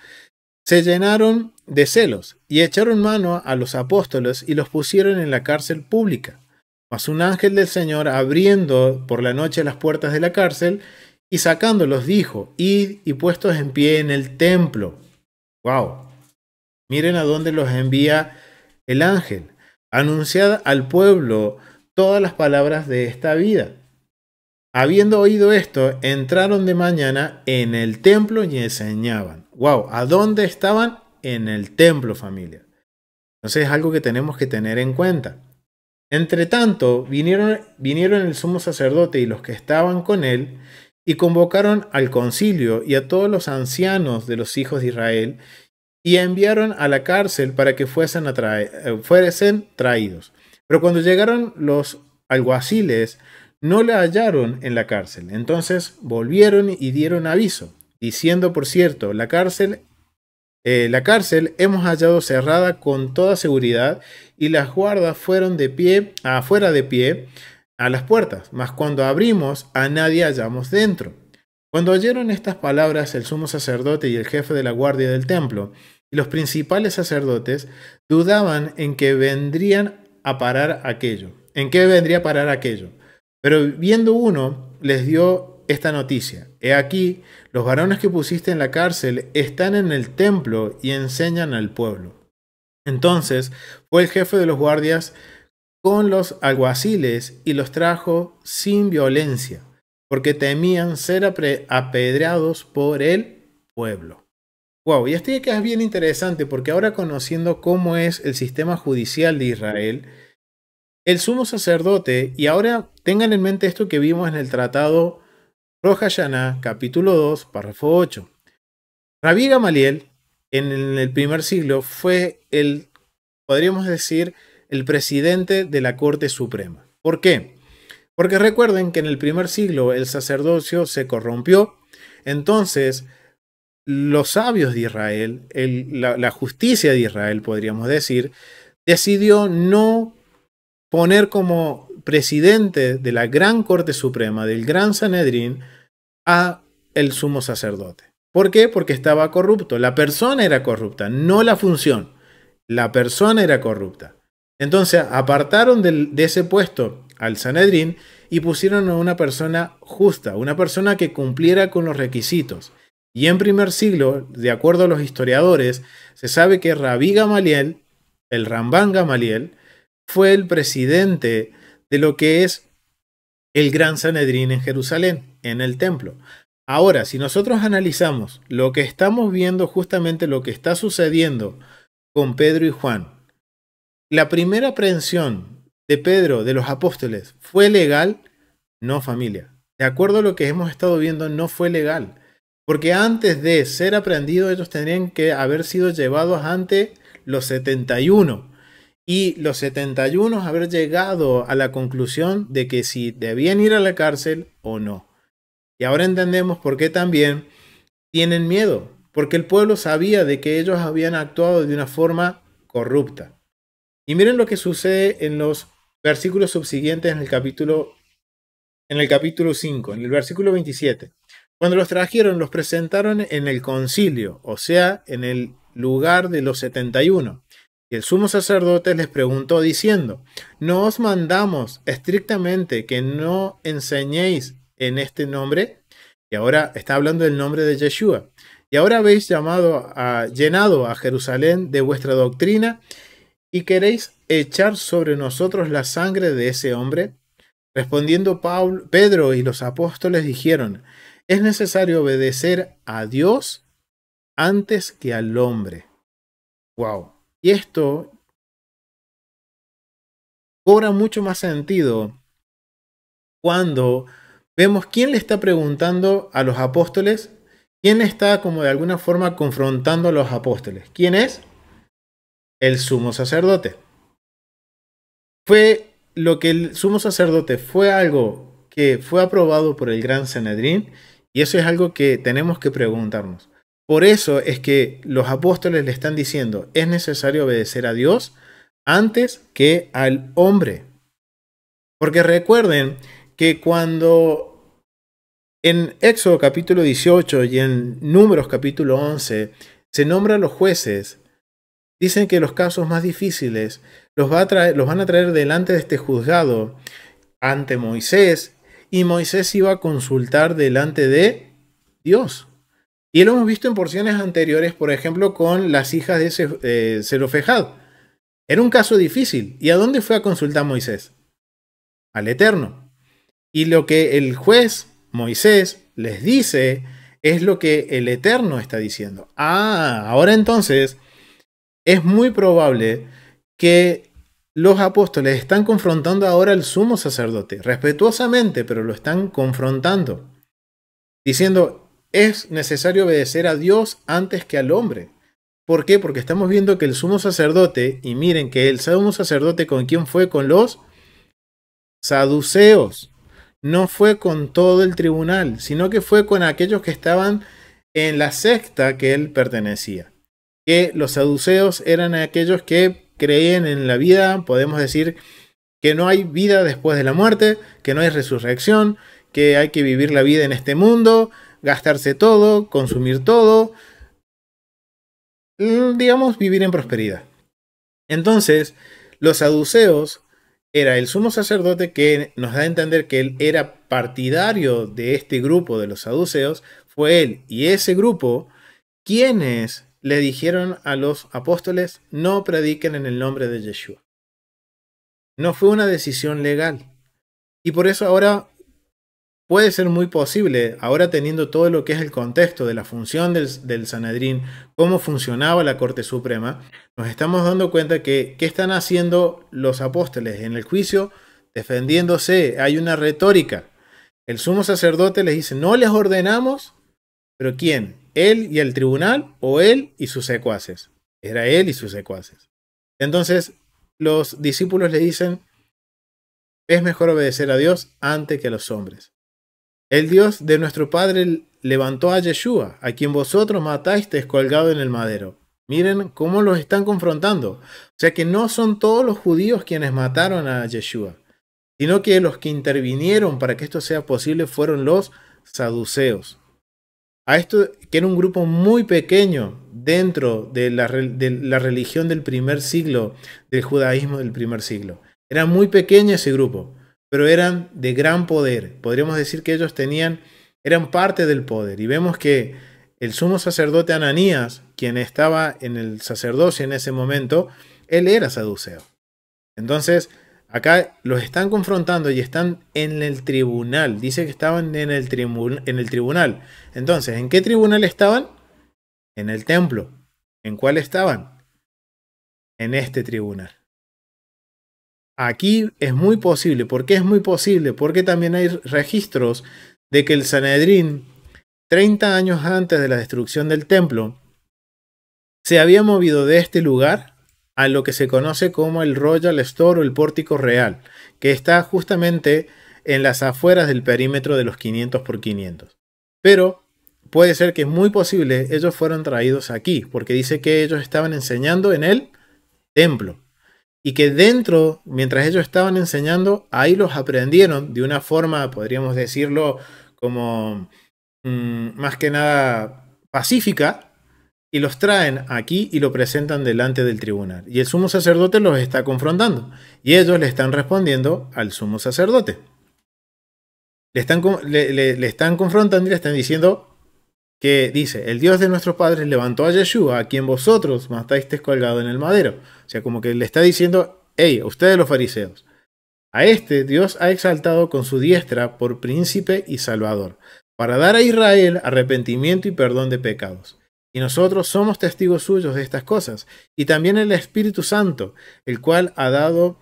se llenaron de celos y echaron mano a los apóstoles y los pusieron en la cárcel pública. Mas un ángel del Señor, abriendo por la noche las puertas de la cárcel y sacándolos, dijo, id y puestos en pie en el templo. ¡Wow! Miren a dónde los envía el ángel. Anunciad al pueblo todas las palabras de esta vida. Habiendo oído esto, entraron de mañana en el templo y enseñaban. ¡Wow! ¿A dónde estaban? En el templo, familia. Entonces es algo que tenemos que tener en cuenta. Entre tanto, vinieron el sumo sacerdote y los que estaban con él, y convocaron al concilio y a todos los ancianos de los hijos de Israel, y enviaron a la cárcel para que fuesen traídos. Pero cuando llegaron los alguaciles, no le hallaron en la cárcel. Entonces volvieron y dieron aviso, diciendo, por cierto, la cárcel hemos hallado cerrada con toda seguridad, y las guardas fueron afuera de pie a las puertas, mas cuando abrimos a nadie hallamos dentro. Cuando oyeron estas palabras el sumo sacerdote y el jefe de la guardia del templo y los principales sacerdotes dudaban en qué vendría a parar aquello. Pero viendo uno, les dio esta noticia: he aquí, los varones que pusiste en la cárcel están en el templo y enseñan al pueblo. Entonces fue el jefe de los guardias con los alguaciles y los trajo sin violencia, porque temían ser apedreados por el pueblo. Wow, y esto que es bien interesante porque ahora, conociendo cómo es el sistema judicial de Israel, el sumo sacerdote, y ahora tengan en mente esto que vimos en el tratado Rosh Hashanah, capítulo 2, párrafo 8. Rabí Gamaliel, en el primer siglo, fue podríamos decir, el presidente de la Corte Suprema. ¿Por qué? Porque recuerden que en el primer siglo el sacerdocio se corrompió. Entonces, los sabios de Israel, la justicia de Israel, podríamos decir, decidió no poner como presidente de la Gran Corte Suprema, del Gran Sanedrín, a el sumo sacerdote. ¿Por qué? Porque estaba corrupto. La persona era corrupta, no la función. La persona era corrupta. Entonces apartaron de ese puesto al Sanedrín y pusieron a una persona justa, una persona que cumpliera con los requisitos. Y en primer siglo, de acuerdo a los historiadores, se sabe que Rabí Gamaliel, el Rambán Gamaliel, fue el presidente de lo que es el Gran Sanedrín en Jerusalén, en el templo. Ahora, si nosotros analizamos lo que estamos viendo, justamente lo que está sucediendo con Pedro y Juan, la primera aprehensión de Pedro, de los apóstoles, ¿fue legal? No, familia. De acuerdo a lo que hemos estado viendo, no fue legal. Porque antes de ser aprehendidos, ellos tendrían que haber sido llevados ante los 71. Y los 71 haber llegado a la conclusión de que si debían ir a la cárcel o no. Y ahora entendemos por qué también tienen miedo. Porque el pueblo sabía de que ellos habían actuado de una forma corrupta. Y miren lo que sucede en los versículos subsiguientes en el capítulo 5, en el versículo 27. Cuando los trajeron, los presentaron en el concilio, o sea, en el lugar de los 71. Y el sumo sacerdote les preguntó diciendo, ¿no os mandamos estrictamente que no enseñéis en este nombre? Y ahora está hablando del nombre de Yeshua. Y ahora habéis llenado a Jerusalén de vuestra doctrina y queréis echar sobre nosotros la sangre de ese hombre. Respondiendo Pedro y los apóstoles dijeron, es necesario obedecer a Dios antes que al hombre. Wow. Y esto cobra mucho más sentido cuando vemos quién le está preguntando a los apóstoles, quién está como de alguna forma confrontando a los apóstoles. ¿Quién es? El sumo sacerdote. Fue lo que el sumo sacerdote fue algo que fue aprobado por el Gran Sanedrín, y eso es algo que tenemos que preguntarnos. Por eso es que los apóstoles le están diciendo, es necesario obedecer a Dios antes que al hombre. Porque recuerden que cuando en Éxodo capítulo 18 y en Números capítulo 11 se nombran los jueces, dicen que los casos más difíciles los van a traer delante de este juzgado ante Moisés, y Moisés iba a consultar delante de Dios. Y lo hemos visto en porciones anteriores, por ejemplo, con las hijas de Zelofejad. Era un caso difícil. ¿Y a dónde fue a consultar Moisés? Al Eterno. Y lo que el juez Moisés les dice es lo que el Eterno está diciendo. Ahora entonces es muy probable que los apóstoles están confrontando ahora al sumo sacerdote, respetuosamente, pero lo están confrontando, diciendo, es necesario obedecer a Dios antes que al hombre. ¿Por qué? Porque estamos viendo que el sumo sacerdote, y miren que el sumo sacerdote con quién fue, con los saduceos, no fue con todo el tribunal, sino que fue con aquellos que estaban en la secta que él pertenecía. Que los saduceos eran aquellos que creían en la vida, podemos decir que no hay vida después de la muerte, que no hay resurrección, que hay que vivir la vida en este mundo, gastarse todo, consumir todo, digamos, vivir en prosperidad. Entonces, los saduceos era el sumo sacerdote que nos da a entender que él era partidario de este grupo de los saduceos, fue él y ese grupo quienes le dijeron a los apóstoles, no prediquen en el nombre de Yeshua. No fue una decisión legal. Y por eso ahora puede ser muy posible, ahora teniendo todo lo que es el contexto de la función del Sanedrín, cómo funcionaba la Corte Suprema, nos estamos dando cuenta que ¿qué están haciendo los apóstoles en el juicio? Defendiéndose. Hay una retórica. El sumo sacerdote les dice, no les ordenamos, pero ¿quién? ¿Él y el tribunal o él y sus secuaces? Era él y sus secuaces. Entonces los discípulos le dicen, es mejor obedecer a Dios antes que a los hombres. El Dios de nuestro Padre levantó a Yeshua, a quien vosotros matasteis colgado en el madero. Miren cómo los están confrontando. O sea que no son todos los judíos quienes mataron a Yeshua, sino que los que intervinieron para que esto sea posible fueron los saduceos. A esto, que era un grupo muy pequeño dentro de la religión del primer siglo, del judaísmo del primer siglo. Era muy pequeño ese grupo, pero eran de gran poder. Podríamos decir que ellos eran parte del poder. Y vemos que el sumo sacerdote Ananías, quien estaba en el sacerdocio en ese momento, él era saduceo. Entonces, acá los están confrontando y están en el tribunal. Dice que estaban en el tribunal. Entonces, ¿en qué tribunal estaban? En el templo. ¿En cuál estaban? En este tribunal. Aquí es muy posible. ¿Por qué es muy posible? Porque también hay registros de que el Sanedrín, 30 años antes de la destrucción del templo, se había movido de este lugar a lo que se conoce como el Royal Store o el Pórtico Real, que está justamente en las afueras del perímetro de los 500 por 500. Pero puede ser que es muy posible ellos fueron traídos aquí, porque dice que ellos estaban enseñando en el templo. Y que dentro, mientras ellos estaban enseñando, ahí los aprendieron de una forma, podríamos decirlo, como más que nada pacífica, y los traen aquí y lo presentan delante del tribunal. Y el sumo sacerdote los está confrontando. Y ellos le están respondiendo al sumo sacerdote. Le están confrontando y le están diciendo que dice, el Dios de nuestros padres levantó a Yeshua, a quien vosotros matasteis colgado en el madero. O sea, como que le está diciendo, hey, ustedes los fariseos, a este Dios ha exaltado con su diestra por príncipe y salvador, para dar a Israel arrepentimiento y perdón de pecados. Y nosotros somos testigos suyos de estas cosas. Y también el Espíritu Santo, el cual ha dado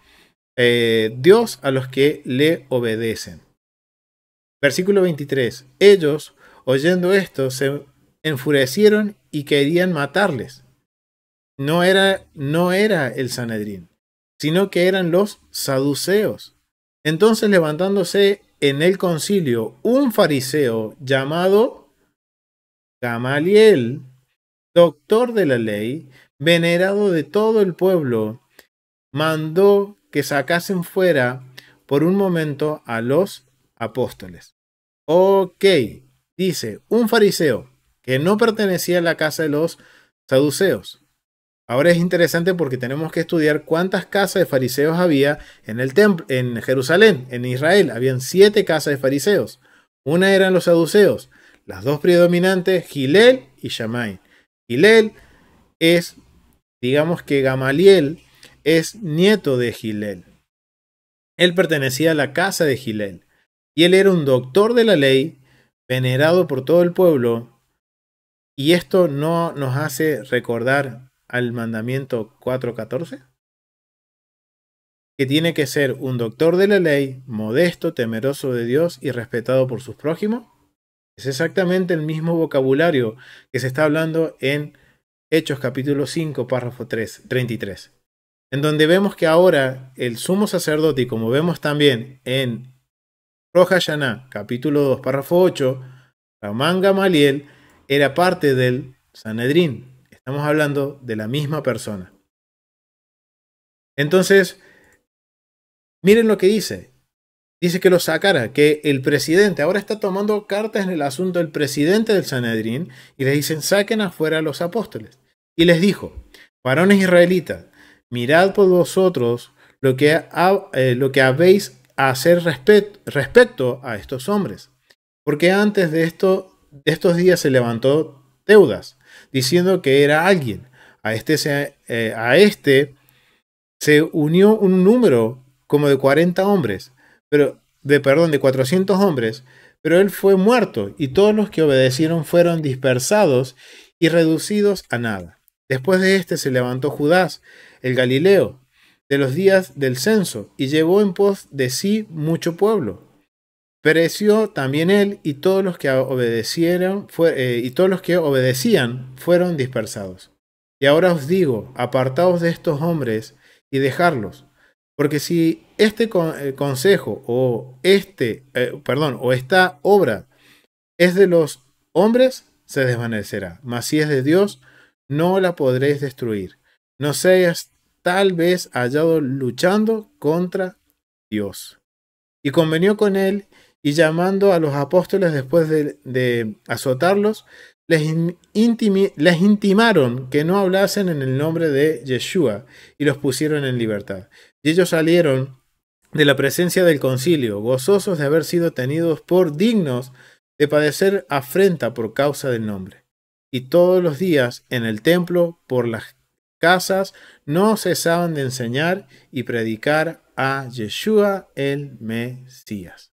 Dios a los que le obedecen. Versículo 23. Ellos, oyendo esto, se enfurecieron y querían matarles. No era el Sanedrín, sino que eran los saduceos. Entonces, levantándose en el concilio un fariseo llamado Gamaliel, doctor de la ley, venerado de todo el pueblo, mandó que sacasen fuera por un momento a los apóstoles. Ok, dice un fariseo que no pertenecía a la casa de los saduceos. Ahora es interesante porque tenemos que estudiar cuántas casas de fariseos había en el templo, en Jerusalén, en Israel. Habían 7 casas de fariseos. Una eran los saduceos. Las dos predominantes, Gilel y Shammai. Gilel es, digamos que Gamaliel es nieto de Gilel. Él pertenecía a la casa de Gilel. Y él era un doctor de la ley, venerado por todo el pueblo. Y esto no nos hace recordar al mandamiento 4:14, que tiene que ser un doctor de la ley, modesto, temeroso de Dios y respetado por sus prójimos. Es exactamente el mismo vocabulario que se está hablando en Hechos capítulo 5, párrafo 33, en donde vemos que ahora el sumo sacerdote, y como vemos también en Rosh Hashanah, capítulo 2, párrafo 8, Ramán Gamaliel era parte del Sanedrín. Estamos hablando de la misma persona. Entonces, miren lo que dice. Dice que lo sacara, que el presidente ahora está tomando cartas en el asunto del presidente del Sanedrín y le dicen, saquen afuera a los apóstoles. Y les dijo, varones israelitas, mirad por vosotros lo que habéis a hacer respecto a estos hombres. Porque antes de estos días se levantó Teudas, diciendo que era alguien. A este se unió un número como de 40 hombres, de 400 hombres, pero él fue muerto y todos los que obedecieron fueron dispersados y reducidos a nada. Después de este se levantó Judas, el Galileo, de los días del censo, y llevó en pos de sí mucho pueblo. Pereció también él y todos los que obedecían fueron dispersados. Y ahora os digo, apartaos de estos hombres y dejarlos, porque si este consejo o esta obra es de los hombres, se desvanecerá, mas si es de Dios, no la podréis destruir. No seas tal vez hallado luchando contra Dios. Y convenió con él, y llamando a los apóstoles después de azotarlos, les intimaron que no hablasen en el nombre de Yeshua, y los pusieron en libertad. Y ellos salieron de la presencia del concilio, gozosos de haber sido tenidos por dignos de padecer afrenta por causa del nombre. Y todos los días en el templo, por las casas, no cesaban de enseñar y predicar a Yeshua el Mesías.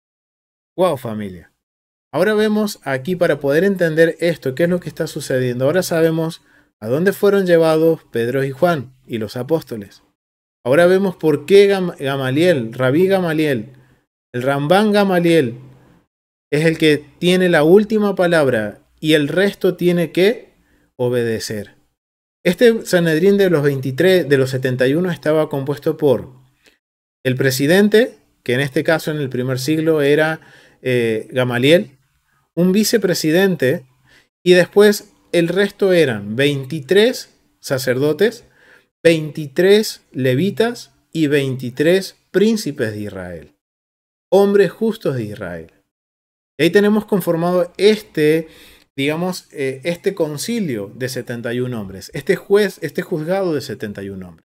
¡Wow, familia! Ahora vemos aquí, para poder entender esto, qué es lo que está sucediendo. Ahora sabemos a dónde fueron llevados Pedro y Juan y los apóstoles. Ahora vemos por qué Gamaliel, Rabí Gamaliel, el Rambán Gamaliel, es el que tiene la última palabra y el resto tiene que obedecer. Este Sanedrín de los 23, de los 71, estaba compuesto por el presidente, que en este caso en el primer siglo era Gamaliel, un vicepresidente, y después el resto eran 23 sacerdotes, 23 levitas y 23 príncipes de Israel, hombres justos de Israel. Y ahí tenemos conformado digamos, este concilio de 71 hombres, este juzgado de 71 hombres.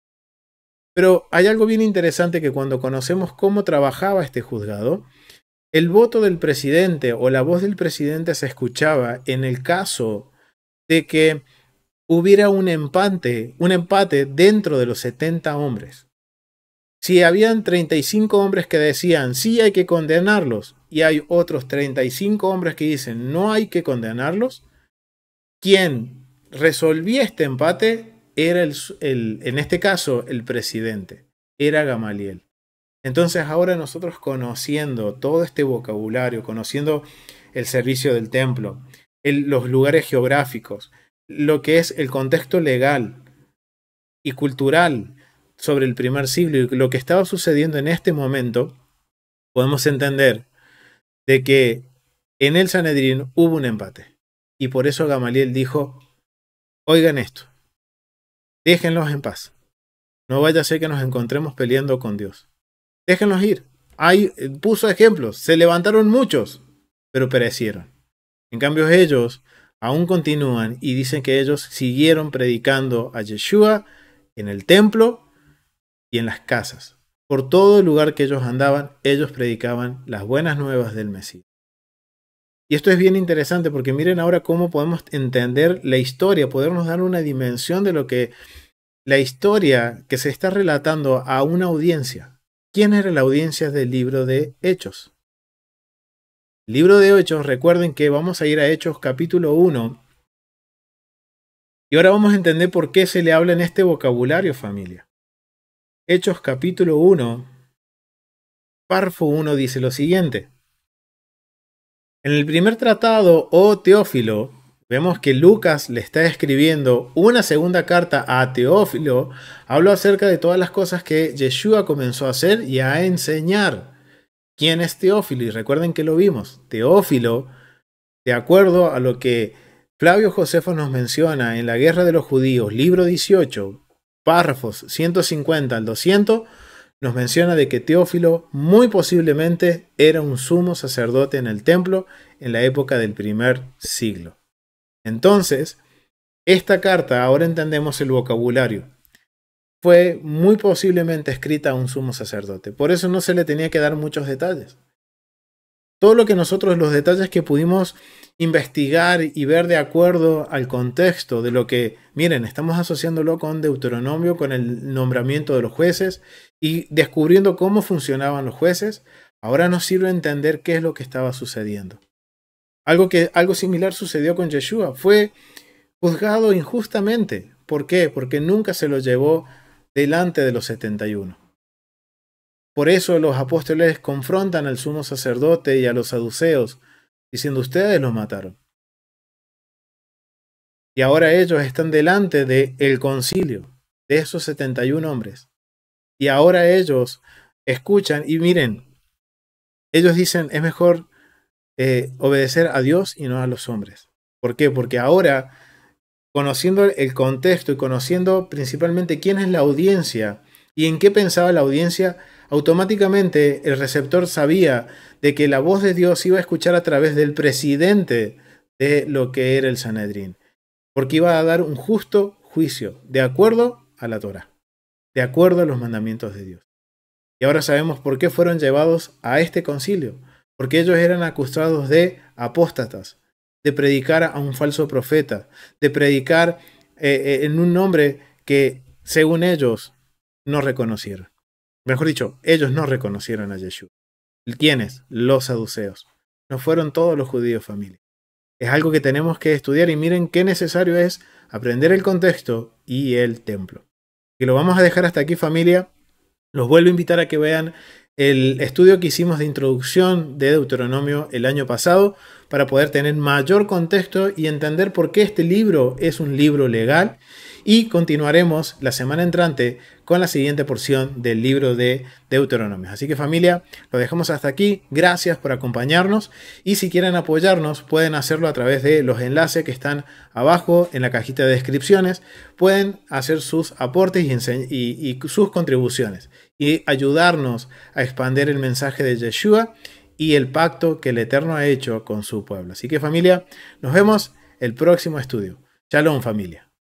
Pero hay algo bien interesante, que cuando conocemos cómo trabajaba este juzgado, el voto del presidente o la voz del presidente se escuchaba en el caso de que hubiera un empate dentro de los 70 hombres. Si habían 35 hombres que decían sí hay que condenarlos y hay otros 35 hombres que dicen no hay que condenarlos, quien resolvía este empate era en este caso el presidente, era Gamaliel. Entonces ahora nosotros, conociendo todo este vocabulario, conociendo el servicio del templo, los lugares geográficos, lo que es el contexto legal y cultural sobre el primer siglo y lo que estaba sucediendo en este momento, podemos entender de que en el Sanedrín hubo un empate. Y por eso Gamaliel dijo, oigan esto, déjenlos en paz. No vaya a ser que nos encontremos peleando con Dios. Déjenlos ir. Puso ejemplos, se levantaron muchos, pero perecieron. En cambio ellos aún continúan y dicen que ellos siguieron predicando a Yeshua en el templo y en las casas. Por todo el lugar que ellos andaban, ellos predicaban las buenas nuevas del Mesías. Y esto es bien interesante, porque miren ahora cómo podemos entender la historia, podernos dar una dimensión de lo que la historia que se está relatando a una audiencia. ¿Quién era la audiencia del libro de Hechos? El libro de Hechos, recuerden que vamos a ir a Hechos capítulo 1. Y ahora vamos a entender por qué se le habla en este vocabulario, familia. Hechos capítulo 1, párrafo 1 dice lo siguiente. En el primer tratado, oh Teófilo, vemos que Lucas le está escribiendo una segunda carta a Teófilo. Habló acerca de todas las cosas que Yeshua comenzó a hacer y a enseñar. ¿Quién es Teófilo? Y recuerden que lo vimos. Teófilo, de acuerdo a lo que Flavio Josefo nos menciona en la Guerra de los Judíos, libro 18, párrafos 150 al 200, nos menciona de que Teófilo muy posiblemente era un sumo sacerdote en el templo en la época del primer siglo. Entonces, esta carta, ahora entendemos el vocabulario, fue muy posiblemente escrita a un sumo sacerdote. Por eso no se le tenía que dar muchos detalles. Todo lo que nosotros, los detalles que pudimos investigar y ver de acuerdo al contexto de lo que, miren, estamos asociándolo con Deuteronomio, con el nombramiento de los jueces y descubriendo cómo funcionaban los jueces, ahora nos sirve entender qué es lo que estaba sucediendo. Algo similar sucedió con Yeshua. Fue juzgado injustamente. ¿Por qué? Porque nunca se lo llevó delante de los 71. Por eso los apóstoles confrontan al sumo sacerdote y a los saduceos, diciendo, ustedes lo mataron. Y ahora ellos están delante del concilio, de esos 71 hombres. Y ahora ellos escuchan y miren, ellos dicen, es mejor obedecer a Dios y no a los hombres. ¿Por qué? Porque ahora conociendo el contexto y conociendo principalmente quién es la audiencia y en qué pensaba la audiencia, automáticamente el receptor sabía de que la voz de Dios iba a escuchar a través del presidente de lo que era el Sanedrín, porque iba a dar un justo juicio de acuerdo a la Torá, de acuerdo a los mandamientos de Dios. Y ahora sabemos por qué fueron llevados a este concilio, porque ellos eran acusados de apóstatas, de predicar a un falso profeta, de predicar en un nombre que, según ellos, no reconocieron. Mejor dicho, ellos no reconocieron a Yeshua. ¿Quiénes? Los saduceos. No fueron todos los judíos, familia. Es algo que tenemos que estudiar y miren qué necesario es aprender el contexto y el templo. Y lo vamos a dejar hasta aquí, familia. Los vuelvo a invitar a que vean el estudio que hicimos de introducción de Deuteronomio el año pasado para poder tener mayor contexto y entender por qué este libro es un libro legal. Y continuaremos la semana entrante con la siguiente porción del libro de Deuteronomio. Así que familia, lo dejamos hasta aquí. Gracias por acompañarnos y si quieren apoyarnos pueden hacerlo a través de los enlaces que están abajo en la cajita de descripciones. Pueden hacer sus aportes y sus contribuciones y ayudarnos a expandir el mensaje de Yeshua y el pacto que el Eterno ha hecho con su pueblo. Así que familia, nos vemos el próximo estudio. Shalom, familia.